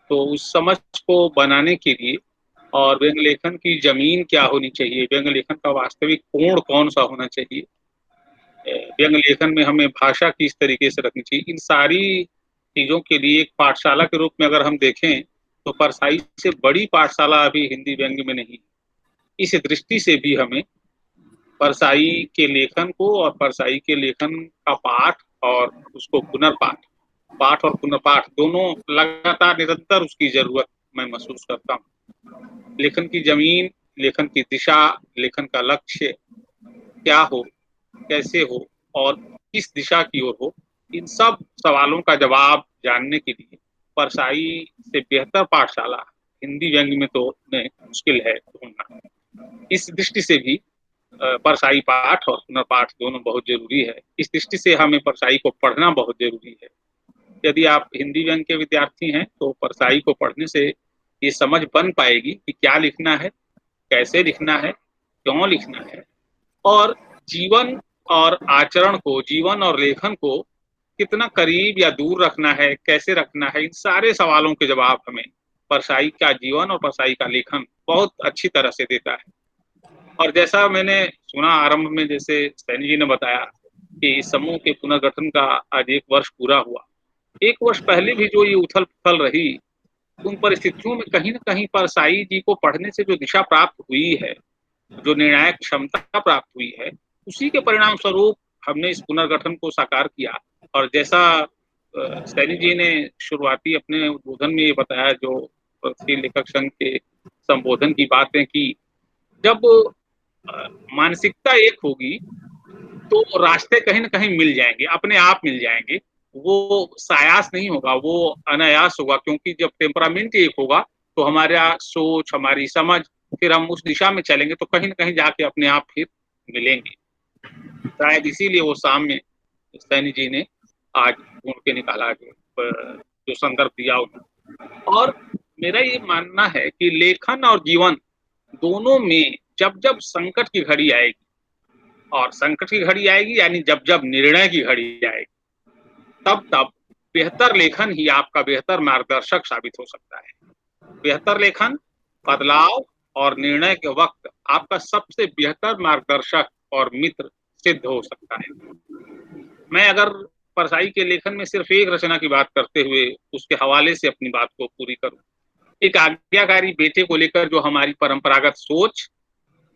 तो उस समझ को बनाने के लिए, और व्यंग लेखन की जमीन क्या होनी चाहिए, व्यंग लेखन का वास्तविक कोण कौन सा होना चाहिए, व्यंग लेखन में हमें भाषा किस तरीके से रखनी चाहिए, इन सारी चीजों के लिए एक पाठशाला के रूप में अगर हम देखें तो परसाई से बड़ी पाठशाला अभी हिंदी व्यंग में नहीं। इस दृष्टि से भी हमें परसाई के लेखन को, और परसाई के लेखन का पाठ और उसको पुनर्पाठ, पाठ और पुनर्पाठ दोनों लगातार निरंतर उसकी जरूरत मैं महसूस करता हूँ। लेखन की जमीन, लेखन की दिशा, लेखन का लक्ष्य क्या हो, कैसे हो और किस दिशा की ओर हो, इन सब सवालों का जवाब जानने के लिए परसाई से बेहतर पाठशाला हिंदी व्यंग में तो मुश्किल है ढूंढना। इस दृष्टि से भी परसाई पाठ और पुनर्पाठ दोनों बहुत जरूरी है। इस दृष्टि से हमें परसाई को पढ़ना बहुत जरूरी है। यदि आप हिंदी व्यंग के विद्यार्थी हैं तो परसाई को पढ़ने से ये समझ बन पाएगी कि क्या लिखना है, कैसे लिखना है, क्यों लिखना है, और जीवन और आचरण को, जीवन और लेखन को कितना करीब या दूर रखना है, कैसे रखना है, इन सारे सवालों के जवाब हमें परसाई का जीवन और परसाई का लेखन बहुत अच्छी तरह से देता है। और जैसा मैंने सुना आरंभ में, जैसे सैनी जी ने बताया कि इस समूह के पुनर्गठन का आज 1 वर्ष पूरा हुआ। 1 वर्ष पहले भी जो ये उथल पुथल रही, उन परिस्थितियों में कहीं न कहीं परसाई जी को पढ़ने से जो दिशा प्राप्त हुई है, जो निर्णायक क्षमता प्राप्त हुई है, उसी के परिणाम स्वरूप हमने इस पुनर्गठन को साकार किया। और जैसा सैनी जी ने शुरुआती अपने उद्बोधन में ये बताया, जो प्रगतिशील लेखक संघ के संबोधन की बातें की, जब मानसिकता एक होगी तो रास्ते कहीं न कहीं मिल जाएंगे, अपने आप मिल जाएंगे। वो सायास नहीं होगा, वो अनायास होगा, क्योंकि जब टेम्परामेंट एक होगा तो हमारा सोच, हमारी समझ, फिर हम उस दिशा में चलेंगे तो कहीं न कहीं जाके अपने आप फिर मिलेंगे। शायद इसीलिए वो साम्य सैनी जी ने आज ढूंढ के निकाला, जो संदर्भ दिया उन्होंने। और मेरा ये मानना है कि लेखन और जीवन दोनों में जब जब संकट की घड़ी आएगी, और संकट की घड़ी आएगी यानी जब जब निर्णय की घड़ी आएगी, तब तब बेहतर लेखन ही आपका बेहतर मार्गदर्शक साबित हो सकता है। बेहतर लेखन, बदलाव और निर्णय के वक्त आपका सबसे बेहतर मार्गदर्शक और मित्र सिद्ध हो सकता है। मैं अगर परसाई के लेखन में सिर्फ एक रचना की बात करते हुए उसके हवाले से अपनी बात को पूरी करूं, एक आज्ञाकारी बेटे को लेकर जो हमारी परंपरागत सोच,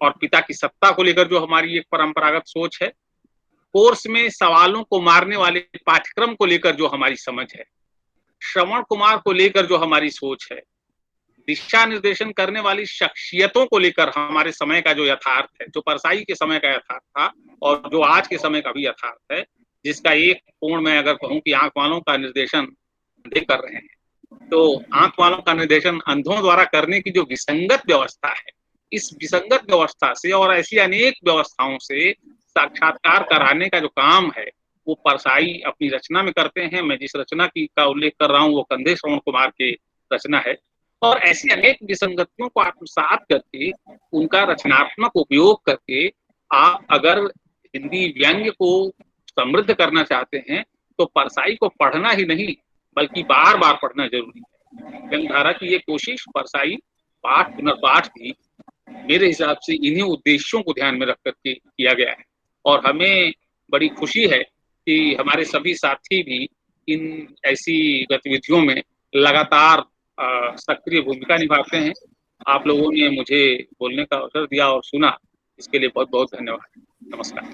और पिता की सत्ता को लेकर जो हमारी एक परंपरागत सोच है, कोर्स में सवालों को मारने वाले पाठ्यक्रम को लेकर जो हमारी समझ है, श्रवण कुमार को लेकर जो हमारी सोच है, दिशा निर्देशन करने वाली शख्सियतों को लेकर हमारे समय का जो यथार्थ है, जो परसाई के समय का यथार्थ था और जो आज के समय का भी यथार्थ है, जिसका एक कोण मैं अगर कहूं कि आंख वालों का निर्देशन अंधे कर रहे हैं, तो आंख वालों का निर्देशन अंधों द्वारा करने की जो विसंगत व्यवस्था है, इस विसंगत व्यवस्था से और ऐसी अनेक व्यवस्थाओं से साक्षात्कार कराने का जो काम है, वो परसाई अपनी रचना में करते हैं। मैं जिस रचना की का उल्लेख कर रहा हूँ वो कंधे श्रवण कुमार की रचना है। और ऐसी अनेक विसंगतियों को आत्मसात करके, उनका रचनात्मक उपयोग करके, आप अगर हिंदी व्यंग्य को समृद्ध करना चाहते हैं तो परसाई को पढ़ना ही नहीं बल्कि बार बार पढ़ना जरूरी है। व्यंग्यधारा की ये कोशिश परसाई पाठ पुनर्पाठ भी मेरे हिसाब से इन्हीं उद्देश्यों को ध्यान में रख करके किया गया है। और हमें बड़ी खुशी है कि हमारे सभी साथी भी इन ऐसी गतिविधियों में लगातार सक्रिय भूमिका निभाते हैं। आप लोगों ने मुझे बोलने का अवसर दिया और सुना, इसके लिए बहुत बहुत धन्यवाद। नमस्कार।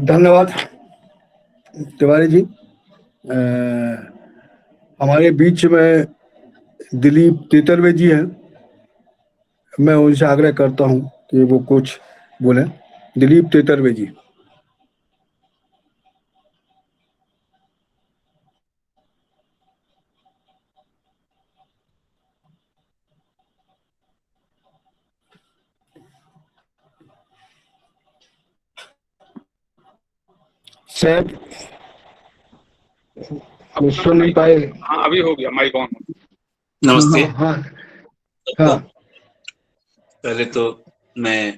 धन्यवाद तिवारी जी। हमारे बीच में दिलीप तेतरवे जी हैं, मैं उनसे आग्रह करता हूं कि वो कुछ बोलें। दिलीप तेतरवे जी। सैफ सुन नहीं पाए? हाँ, अभी हो गया, माइक ऑन। नमस्ते। हाँ, हाँ। पहले तो मैं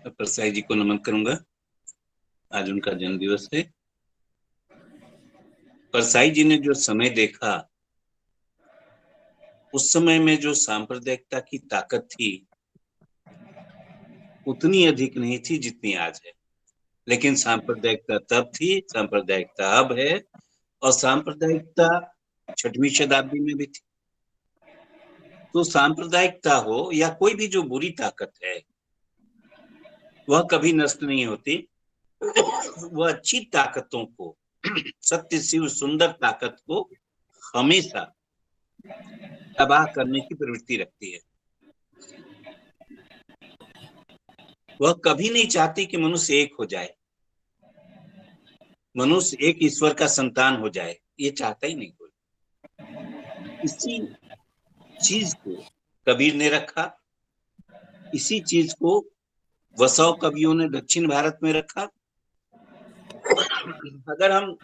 परसाई जी को नमन करूंगा, आज उनका जन्म दिवस है। परसाई जी ने जो समय देखा, उस समय में जो सांप्रदायिकता की ताकत थी उतनी अधिक नहीं थी जितनी आज है। लेकिन सांप्रदायिकता तब थी, सांप्रदायिकता अब है, और सांप्रदायिकता 6वीं शताब्दी में भी थी। तो सांप्रदायिकता हो या कोई भी जो बुरी ताकत है वह कभी नष्ट नहीं होती। वह अच्छी ताकतों को, सत्य शिव सुंदर ताकत को हमेशा तबाह करने की प्रवृत्ति रखती है। वह कभी नहीं चाहती कि मनुष्य एक हो जाए, मनुष्य एक ईश्वर का संतान हो जाए, ये चाहता ही नहीं कोई। इसी चीज को कबीर ने रखा, इसी चीज को वसव कवियों ने दक्षिण भारत में रखा। अगर हम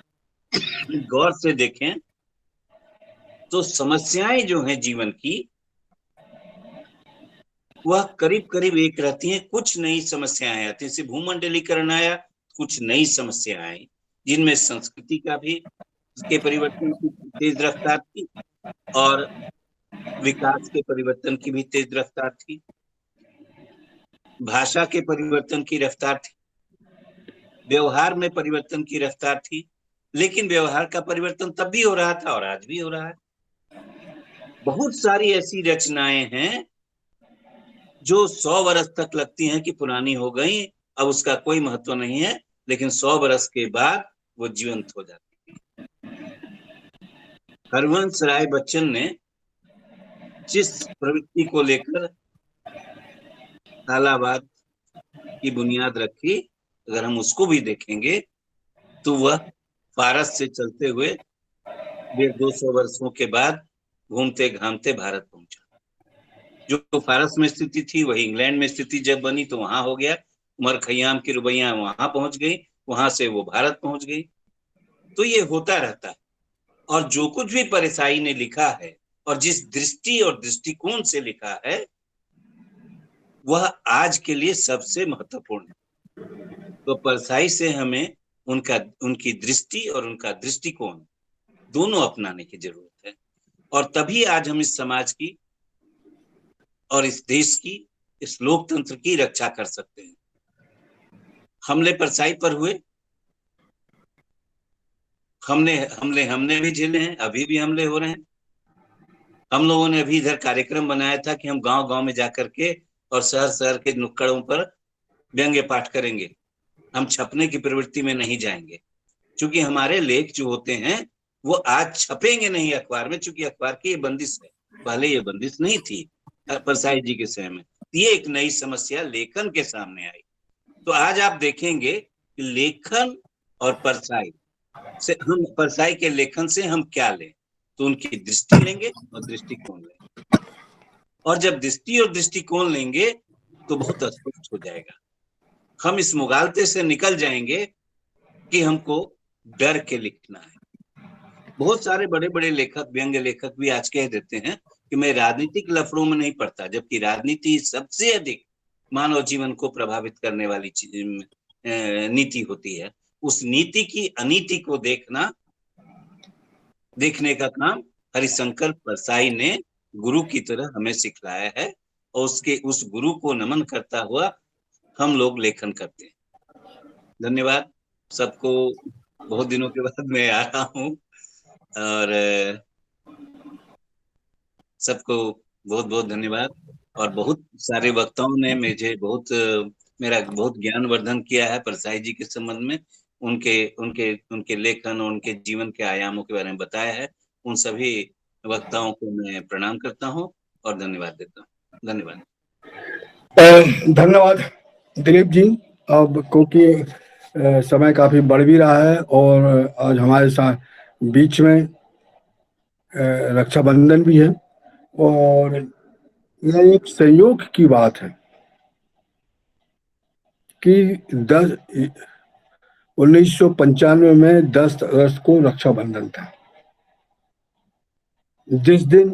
गौर से देखें तो समस्याएं जो हैं जीवन की, वह करीब करीब एक रहती हैं। कुछ नई समस्याएं आती, जैसे भूमंडलीकरण आया, कुछ नई समस्याएं आई, जिनमें संस्कृति का भी, के परिवर्तन की तेज रफ्तार थी और विकास के परिवर्तन की भी तेज रफ्तार थी। भाषा के परिवर्तन की रफ्तार थी, व्यवहार में परिवर्तन की रफ्तार थी, लेकिन व्यवहार का परिवर्तन तब भी हो रहा था और आज भी हो रहा है। बहुत सारी ऐसी रचनाएं हैं जो 100 वर्ष तक लगती हैं कि पुरानी हो गई, अब उसका कोई महत्व नहीं है, लेकिन 100 वर्ष के बाद वो जीवंत हो जाती है। हरवंश राय बच्चन ने जिस प्रवृत्ति को लेकर तालाबाद की बुनियाद रखी, अगर हम उसको भी देखेंगे तो वह फारस से चलते हुए 150-200 वर्षों के बाद घूमते घामते भारत पहुंचा। जो फारस में स्थिति थी वही इंग्लैंड में स्थिति जब बनी तो वहां हो गया, उमर खयाम की रुबैया वहां पहुंच गई, वहां से वो भारत पहुंच गई। तो ये होता रहता है। और जो कुछ भी परसाई ने लिखा है और जिस दृष्टि और दृष्टिकोण से लिखा है वह आज के लिए सबसे महत्वपूर्ण है। तो परसाई से हमें उनकी दृष्टि और उनका दृष्टिकोण दोनों अपनाने की जरूरत है, और तभी आज हम इस समाज की और इस देश की, इस लोकतंत्र की रक्षा कर सकते हैं। हमले परसाई पर हुए, हमने भी झेले हैं, अभी भी हमले हो रहे हैं। हम लोगों ने अभी इधर कार्यक्रम बनाया था कि हम गांव-गांव में जाकर के और शहर के नुक्कड़ों पर व्यंग्य पाठ करेंगे। हम छपने की प्रवृत्ति में नहीं जाएंगे, क्योंकि हमारे लेख जो होते हैं वो आज छपेंगे नहीं अखबार में, क्योंकि अखबार की ये बंदिश है। पहले ये बंदिश नहीं थी परसाई जी के समय में। ये एक नई समस्या लेखन के सामने आई। तो आज आप देखेंगे कि लेखन और परसाई से, हम परसाई के लेखन से हम क्या लें, तो उनकी दृष्टि लेंगे और दृष्टिकोण लेंगे। और जब दृष्टि और दृष्टिकोण लेंगे तो बहुत स्पष्ट हो जाएगा। हम इस मुगालते से निकल जाएंगे कि हमको डर के लिखना है। बहुत सारे बड़े बड़े लेखक, व्यंग्य लेखक भी आज कह देते हैं कि मैं राजनीतिक लफड़ों में नहीं पड़ता, जबकि राजनीति सबसे अधिक मानव जीवन को प्रभावित करने वाली नीति होती है। उस नीति की अनीति को देखने का काम हरिशंकर परसाई ने गुरु की तरह हमें सिखलाया है, और उस गुरु को नमन करता हुआ हम लोग लेखन करते हैं। धन्यवाद सबको। बहुत दिनों के बाद मैं आ रहा हूँ, और सबको बहुत बहुत धन्यवाद। और बहुत सारे वक्ताओं ने मेरा बहुत ज्ञानवर्धन किया है परसाई जी के संबंध में। उनके लेखन और उनके जीवन के आयामों के बारे में बताया है। उन सभी वक्ताओं को मैं प्रणाम करता हूँ और धन्यवाद देता हूँ। धन्यवाद। धन्यवाद दिलीप जी। अब क्योंकि समय काफी बढ़ भी रहा है और आज हमारे साथ बीच में रक्षाबंधन भी है, और यह एक संयोग की बात है कि 1995 में 10 अगस्त को रक्षाबंधन था, जिस दिन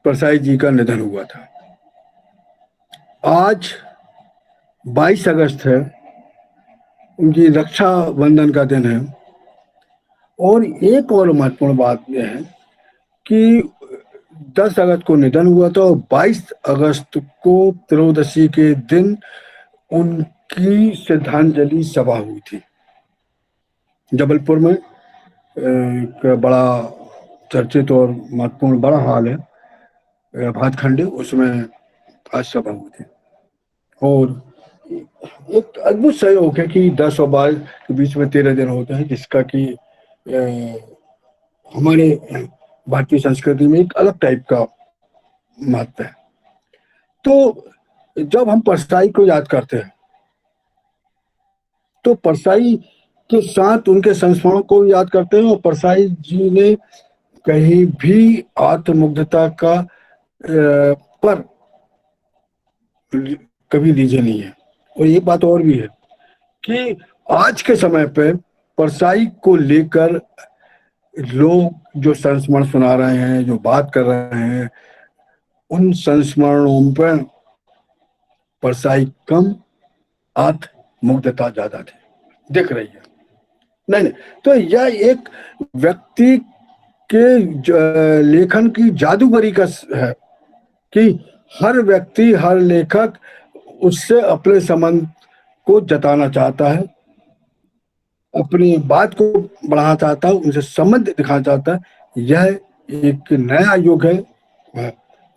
परसाई जी का निधन हुआ था। आज 22 अगस्त है, उनकी रक्षाबंधन का दिन है। और एक और महत्वपूर्ण बात यह है कि 10 अगस्त को निधन हुआ था और 22 अगस्त को त्रयोदशी के दिन उनकी श्रद्धांजलि सभा हुई थी जबलपुर में। एक बड़ा चर्चित और महत्वपूर्ण बड़ा हॉल है भातखंडे, उसमें आज सभा हुई थी। और एक अद्भुत सहयोग है कि 10 और 22 के बीच में 13 दिन होते हैं, जिसका कि हमारे भारतीय संस्कृति में एक अलग टाइप का महत्व है। तो जब हम परसाई को याद करते हैं तो परसाई के साथ उनके संस्मरणों को याद करते हैं, और परसाई जी ने कहीं भी आत्ममुग्धता का पर कभी लीजिए नहीं है। और एक बात और भी है कि आज के समय पे परसाई को लेकर लोग जो संस्मरण सुना रहे हैं, जो बात कर रहे हैं, उन संस्मरणों पर परसाई कम, आत्ममुग्धता ज्यादा थी, दिख रही है। नहीं नहीं, तो यह एक व्यक्ति के लेखन की जादूगरी का है कि हर व्यक्ति, हर लेखक उससे अपने संबंध को जताना चाहता है, अपनी बात को बढ़ाना चाहता है, उनसे संबंध दिखाना चाहता है। यह एक नया युग है।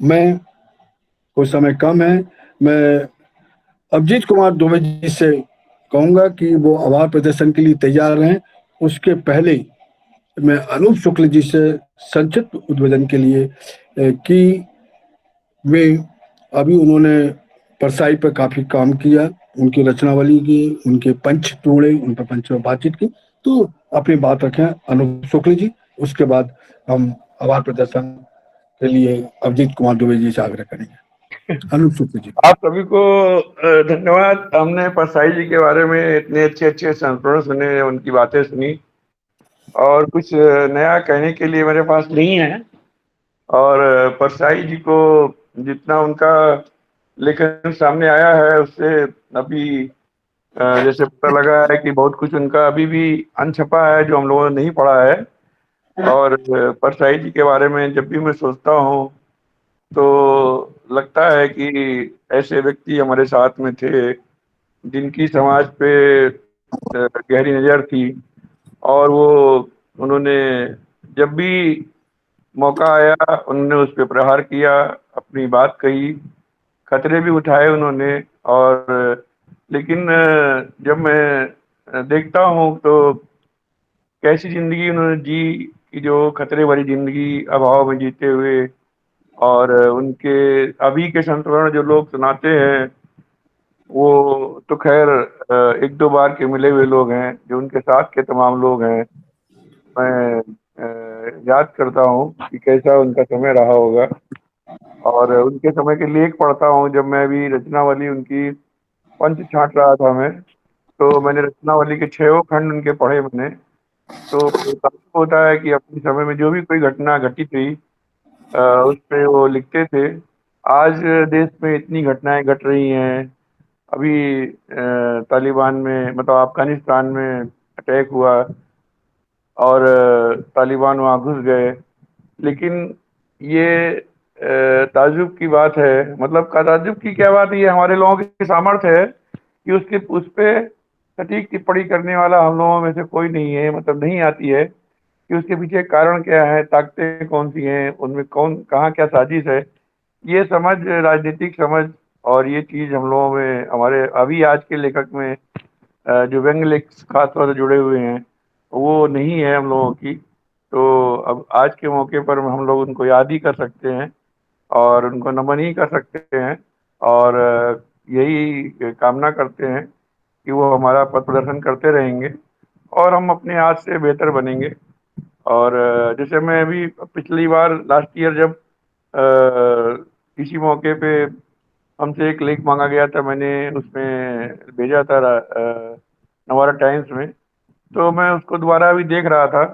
मैं, कुछ समय कम है, मैं अभिजीत कुमार दुबे जी से कहूंगा कि वो आभार प्रदर्शन के लिए तैयार रहें। उसके पहले मैं अनूप शुक्ल जी से संक्षिप्त उद्बोधन के लिए कि वे अभी उन्होंने परसाई पर काफी काम किया, उनकी रचनावली की, उनके पंच तोड़े, उन पर पंच में बातचीत की। तो अपनी बात रखें अनूप शुक्ल जी, उसके बाद हम आभार प्रदर्शन के लिए अभिजीत कुमार दुबे जी से आग्रह करेंगे। अनूप शुक्ल जी। आप सभी को धन्यवाद। हमने परसाई जी के बारे में इतने अच्छे अच्छे संस्मरण सुने, उनकी बातें सुनी, और कुछ नया कहने के लिए मेरे पास नहीं है। और परसाई जी को जितना उनका लेखन सामने आया है, उससे अभी जैसे पता लगा है कि बहुत कुछ उनका अभी भी अनछपा है जो हम लोगों ने नहीं पढ़ा है। और परसाई जी के बारे में जब भी मैं सोचता हूँ तो लगता है कि ऐसे व्यक्ति हमारे साथ में थे जिनकी समाज पे गहरी नज़र थी, और वो उन्होंने जब भी मौका आया उन्होंने उस पर प्रहार किया, अपनी बात कही, खतरे भी उठाए उन्होंने। और लेकिन जब मैं देखता हूँ तो कैसी जिंदगी उन्होंने जी कि जो खतरे भरी जिंदगी अभाव में जीते हुए, और उनके अभी के संस्मरण जो लोग सुनाते हैं वो तो खैर एक दो बार के मिले हुए लोग हैं, जो उनके साथ के तमाम लोग हैं। मैं याद करता हूँ कि कैसा उनका समय रहा होगा, और उनके समय के लेख पढ़ता हूँ। जब मैं भी रचनावली उनकी पंच छांट रहा था मैं, तो मैंने रचनावली के 6 खंड उनके पढ़े मैंने। तो ताज्जुब होता है कि अपने समय में जो भी कोई घटना घटित हुई उस पे वो लिखते थे। आज देश में इतनी घटनाएं घट रही हैं, अभी तालिबान में, मतलब अफगानिस्तान में अटैक हुआ और तालिबान वहाँ घुस गए, लेकिन ये ताज्जुब की बात है। मतलब ताज्जुब की क्या बात है, ये हमारे लोगों की सामर्थ्य है कि उसके उस पे सटीक टिप्पणी करने वाला हम लोगों में से कोई नहीं है, मतलब नहीं आती है कि उसके पीछे कारण क्या है, ताकतें कौन सी हैं, उनमें कौन कहाँ क्या साजिश है। ये समझ, राजनीतिक समझ, और ये चीज़ हम लोगों में, हमारे अभी आज के लेखक में जो व्यंग लेख खास तौर से जुड़े हुए हैं, वो नहीं है हम लोगों की। तो अब आज के मौके पर हम लोग उनको याद ही कर सकते हैं और उनको नमन ही कर सकते हैं, और यही कामना करते हैं कि वो हमारा पथ प्रदर्शन करते रहेंगे और हम अपने आज से बेहतर बनेंगे। और जैसे मैं अभी पिछली बार लास्ट ईयर जब इसी मौके पे हमसे एक लेख मांगा गया था, मैंने उसमें भेजा था नवारा टाइम्स में, तो मैं उसको दोबारा भी देख रहा था।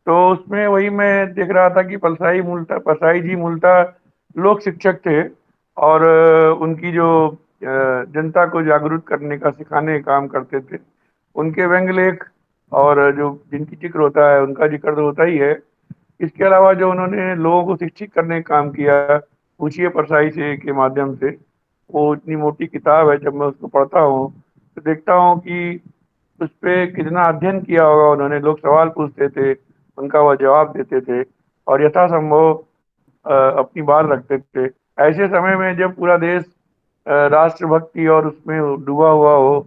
तो उसमें वही मैं देख रहा था कि परसाई जी मूलतः लोक शिक्षक थे, और उनकी जो जनता को जागरूक करने का, सिखाने का काम करते थे। उनके व्यंग लेख और जो जिनकी जिक्र होता है उनका जिक्र तो होता ही है। इसके अलावा जो उन्होंने लोगों को शिक्षित करने का काम किया, पूछिए परसाई से के माध्यम से, वो इतनी मोटी किताब है। जब मैं उसको पढ़ता हूँ तो देखता हूँ कि उस पे कितना अध्ययन किया होगा उन्होंने। लोग सवाल पूछते थे, उनका वह जवाब देते थे और यथासंभव अपनी बात रखते थे। ऐसे समय में जब पूरा देश राष्ट्रभक्ति और उसमें डूबा हुआ हो,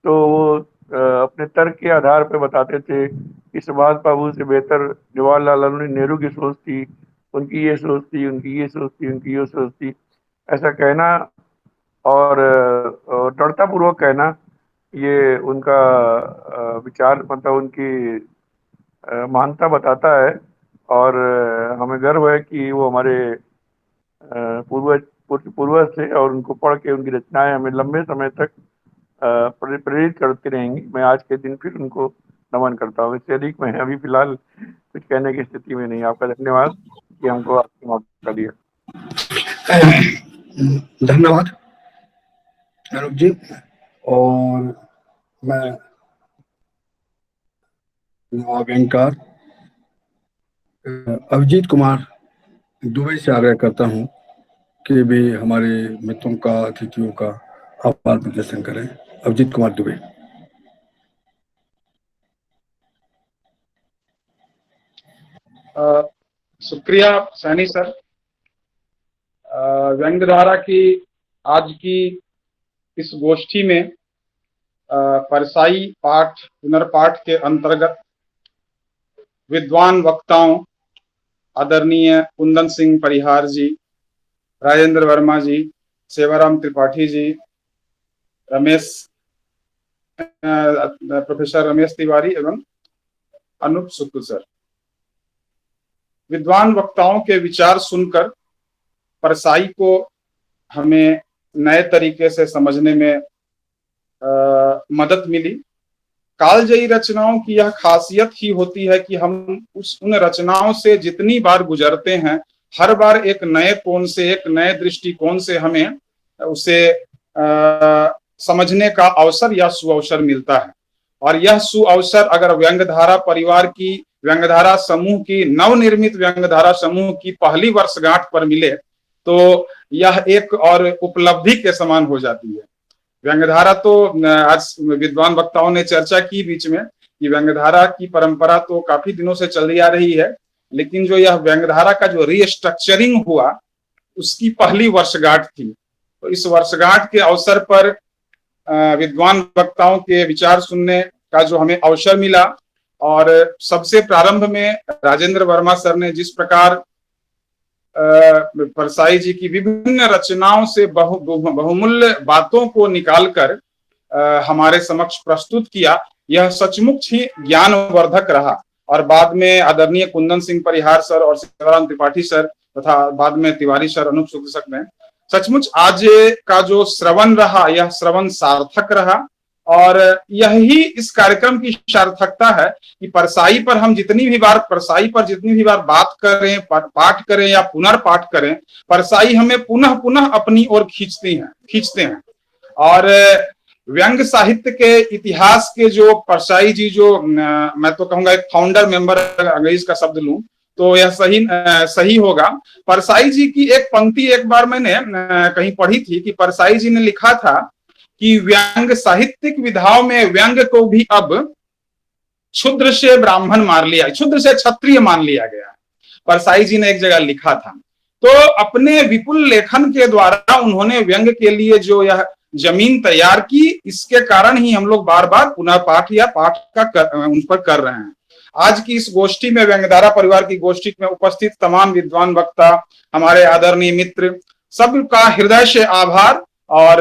तो वो अपने तर्क के आधार पर बताते थे कि सुभाष बाबू से बेहतर जवाहरलाल नेहरू की सोच थी, उनकी ये सोच थी, उनकी ये सोच थी, उनकी ये सोच थी। ऐसा कहना और दृढ़ता पूर्वक कहना, ये उनका विचार, मतलब उनकी महानता बताता है। और हमें गर्व है कि वो हमारे पूर्वज पूर्वज थे, और उनको पढ़ के उनकी रचनाएं हमें लंबे समय तक प्रेरित करती रहेंगी। मैं आज के दिन फिर उनको नमन करता हूँ। इससे अधिक मैं अभी फिलहाल कुछ कहने की स्थिति में नहीं। आपका धन्यवाद कि हमको आपने मौका दिया। धन्यवाद अनूप जी। और मैं व्यंगकार अभिजीत कुमार दुबई से आग्रह करता हूं कि भी हमारे मित्रों का, अतिथियों का आभार प्रदर्शन करें। अभिजीत कुमार दुबई। शुक्रिया सैनी सर। व्यंग्यधारा की आज की इस गोष्ठी में परसाई पाठ पुनर्पाठ के अंतर्गत विद्वान वक्ताओं आदरणीय कुंदन सिंह परिहार जी, राजेंद्र वर्मा जी, सेवाराम त्रिपाठी जी, प्रोफेसर रमेश तिवारी एवं अनूप शुक्ल सर, विद्वान वक्ताओं के विचार सुनकर परसाई को हमें नए तरीके से समझने में मदद मिली। कालजयी रचनाओं की यह खासियत ही होती है कि हम उन रचनाओं से जितनी बार गुजरते हैं, हर बार एक नए कोण से, एक नए दृष्टिकोण से हमें उसे समझने का अवसर या सुअवसर मिलता है। और यह सुअवसर अगर व्यंग्यधारा परिवार की, व्यंग्यधारा समूह की, नवनिर्मित व्यंग्यधारा समूह की पहली वर्षगांठ पर मिले तो यह एक और उपलब्धि के समान हो जाती है। व्यंग्यधारा तो आज विद्वान वक्ताओं ने चर्चा की बीच में कि व्यंग्यधारा की परंपरा तो काफी दिनों से चली आ रही है, लेकिन जो यह व्यंग्यधारा का जो रीस्ट्रक्चरिंग हुआ उसकी पहली वर्षगांठ थी। तो इस वर्षगांठ के अवसर पर विद्वान वक्ताओं के विचार सुनने का जो हमें अवसर मिला, और सबसे प्रारंभ में राजेंद्र वर्मा सर ने जिस प्रकार परसाई जी की विभिन्न रचनाओं से बहुमूल्य बातों को निकालकर हमारे समक्ष प्रस्तुत किया, यह सचमुच ही ज्ञानवर्धक रहा। और बाद में आदरणीय कुंदन सिंह परिहार सर और सेवाराम त्रिपाठी सर तथा बाद में तिवारी सर, अनूप शुक्ल सर ने सचमुच आज का जो श्रवण रहा, यह श्रवण सार्थक रहा। और यही इस कार्यक्रम की सार्थकता है कि परसाई पर हम जितनी भी बार बात करें, पाठ करें या पुनर्पाठ करें, परसाई हमें पुनः पुनः अपनी ओर खींचते हैं। और व्यंग्य साहित्य के इतिहास के जो परसाई जी, जो मैं तो कहूंगा एक फाउंडर मेंबर, अंग्रेजी का शब्द लूं तो यह सही होगा। परसाई जी की एक पंक्ति एक बार मैंने कहीं पढ़ी थी कि परसाई जी ने लिखा था कि व्यंग्य साहित्यिक विधाओं में व्यंग्य को भी अब क्षुद्र से ब्राह्मण क्षुद्र से क्षत्रिय मान लिया गया। परसाई जी ने एक जगह लिखा था। तो अपने विपुल लेखन के द्वारा उन्होंने व्यंग्य के लिए जो यह जमीन तैयार की, इसके कारण ही हम लोग बार बार पुनः पाठ या पाठ का उन पर कर रहे हैं। आज की इस गोष्ठी में, व्यंग्यधारा परिवार की गोष्ठी में उपस्थित तमाम विद्वान वक्ता, हमारे आदरणीय मित्र, सबका हृदय से आभार। और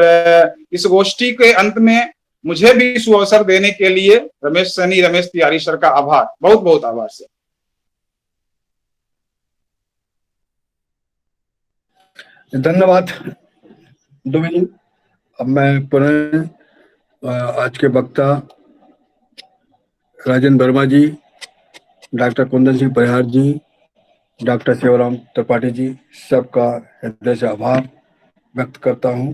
इस गोष्ठी के अंत में मुझे भी सुअवसर देने के लिए रमेश तिवारी सर का आभार, बहुत बहुत आभार सर। धन्यवाद दुबे जी। अब मैं पुनः आज के वक्ता राजेंद्र वर्मा जी, डॉक्टर कुंदन सिंह परिहार जी, डॉक्टर सेवाराम त्रिपाठी जी, सबका हृदय से आभार व्यक्त करता हूं।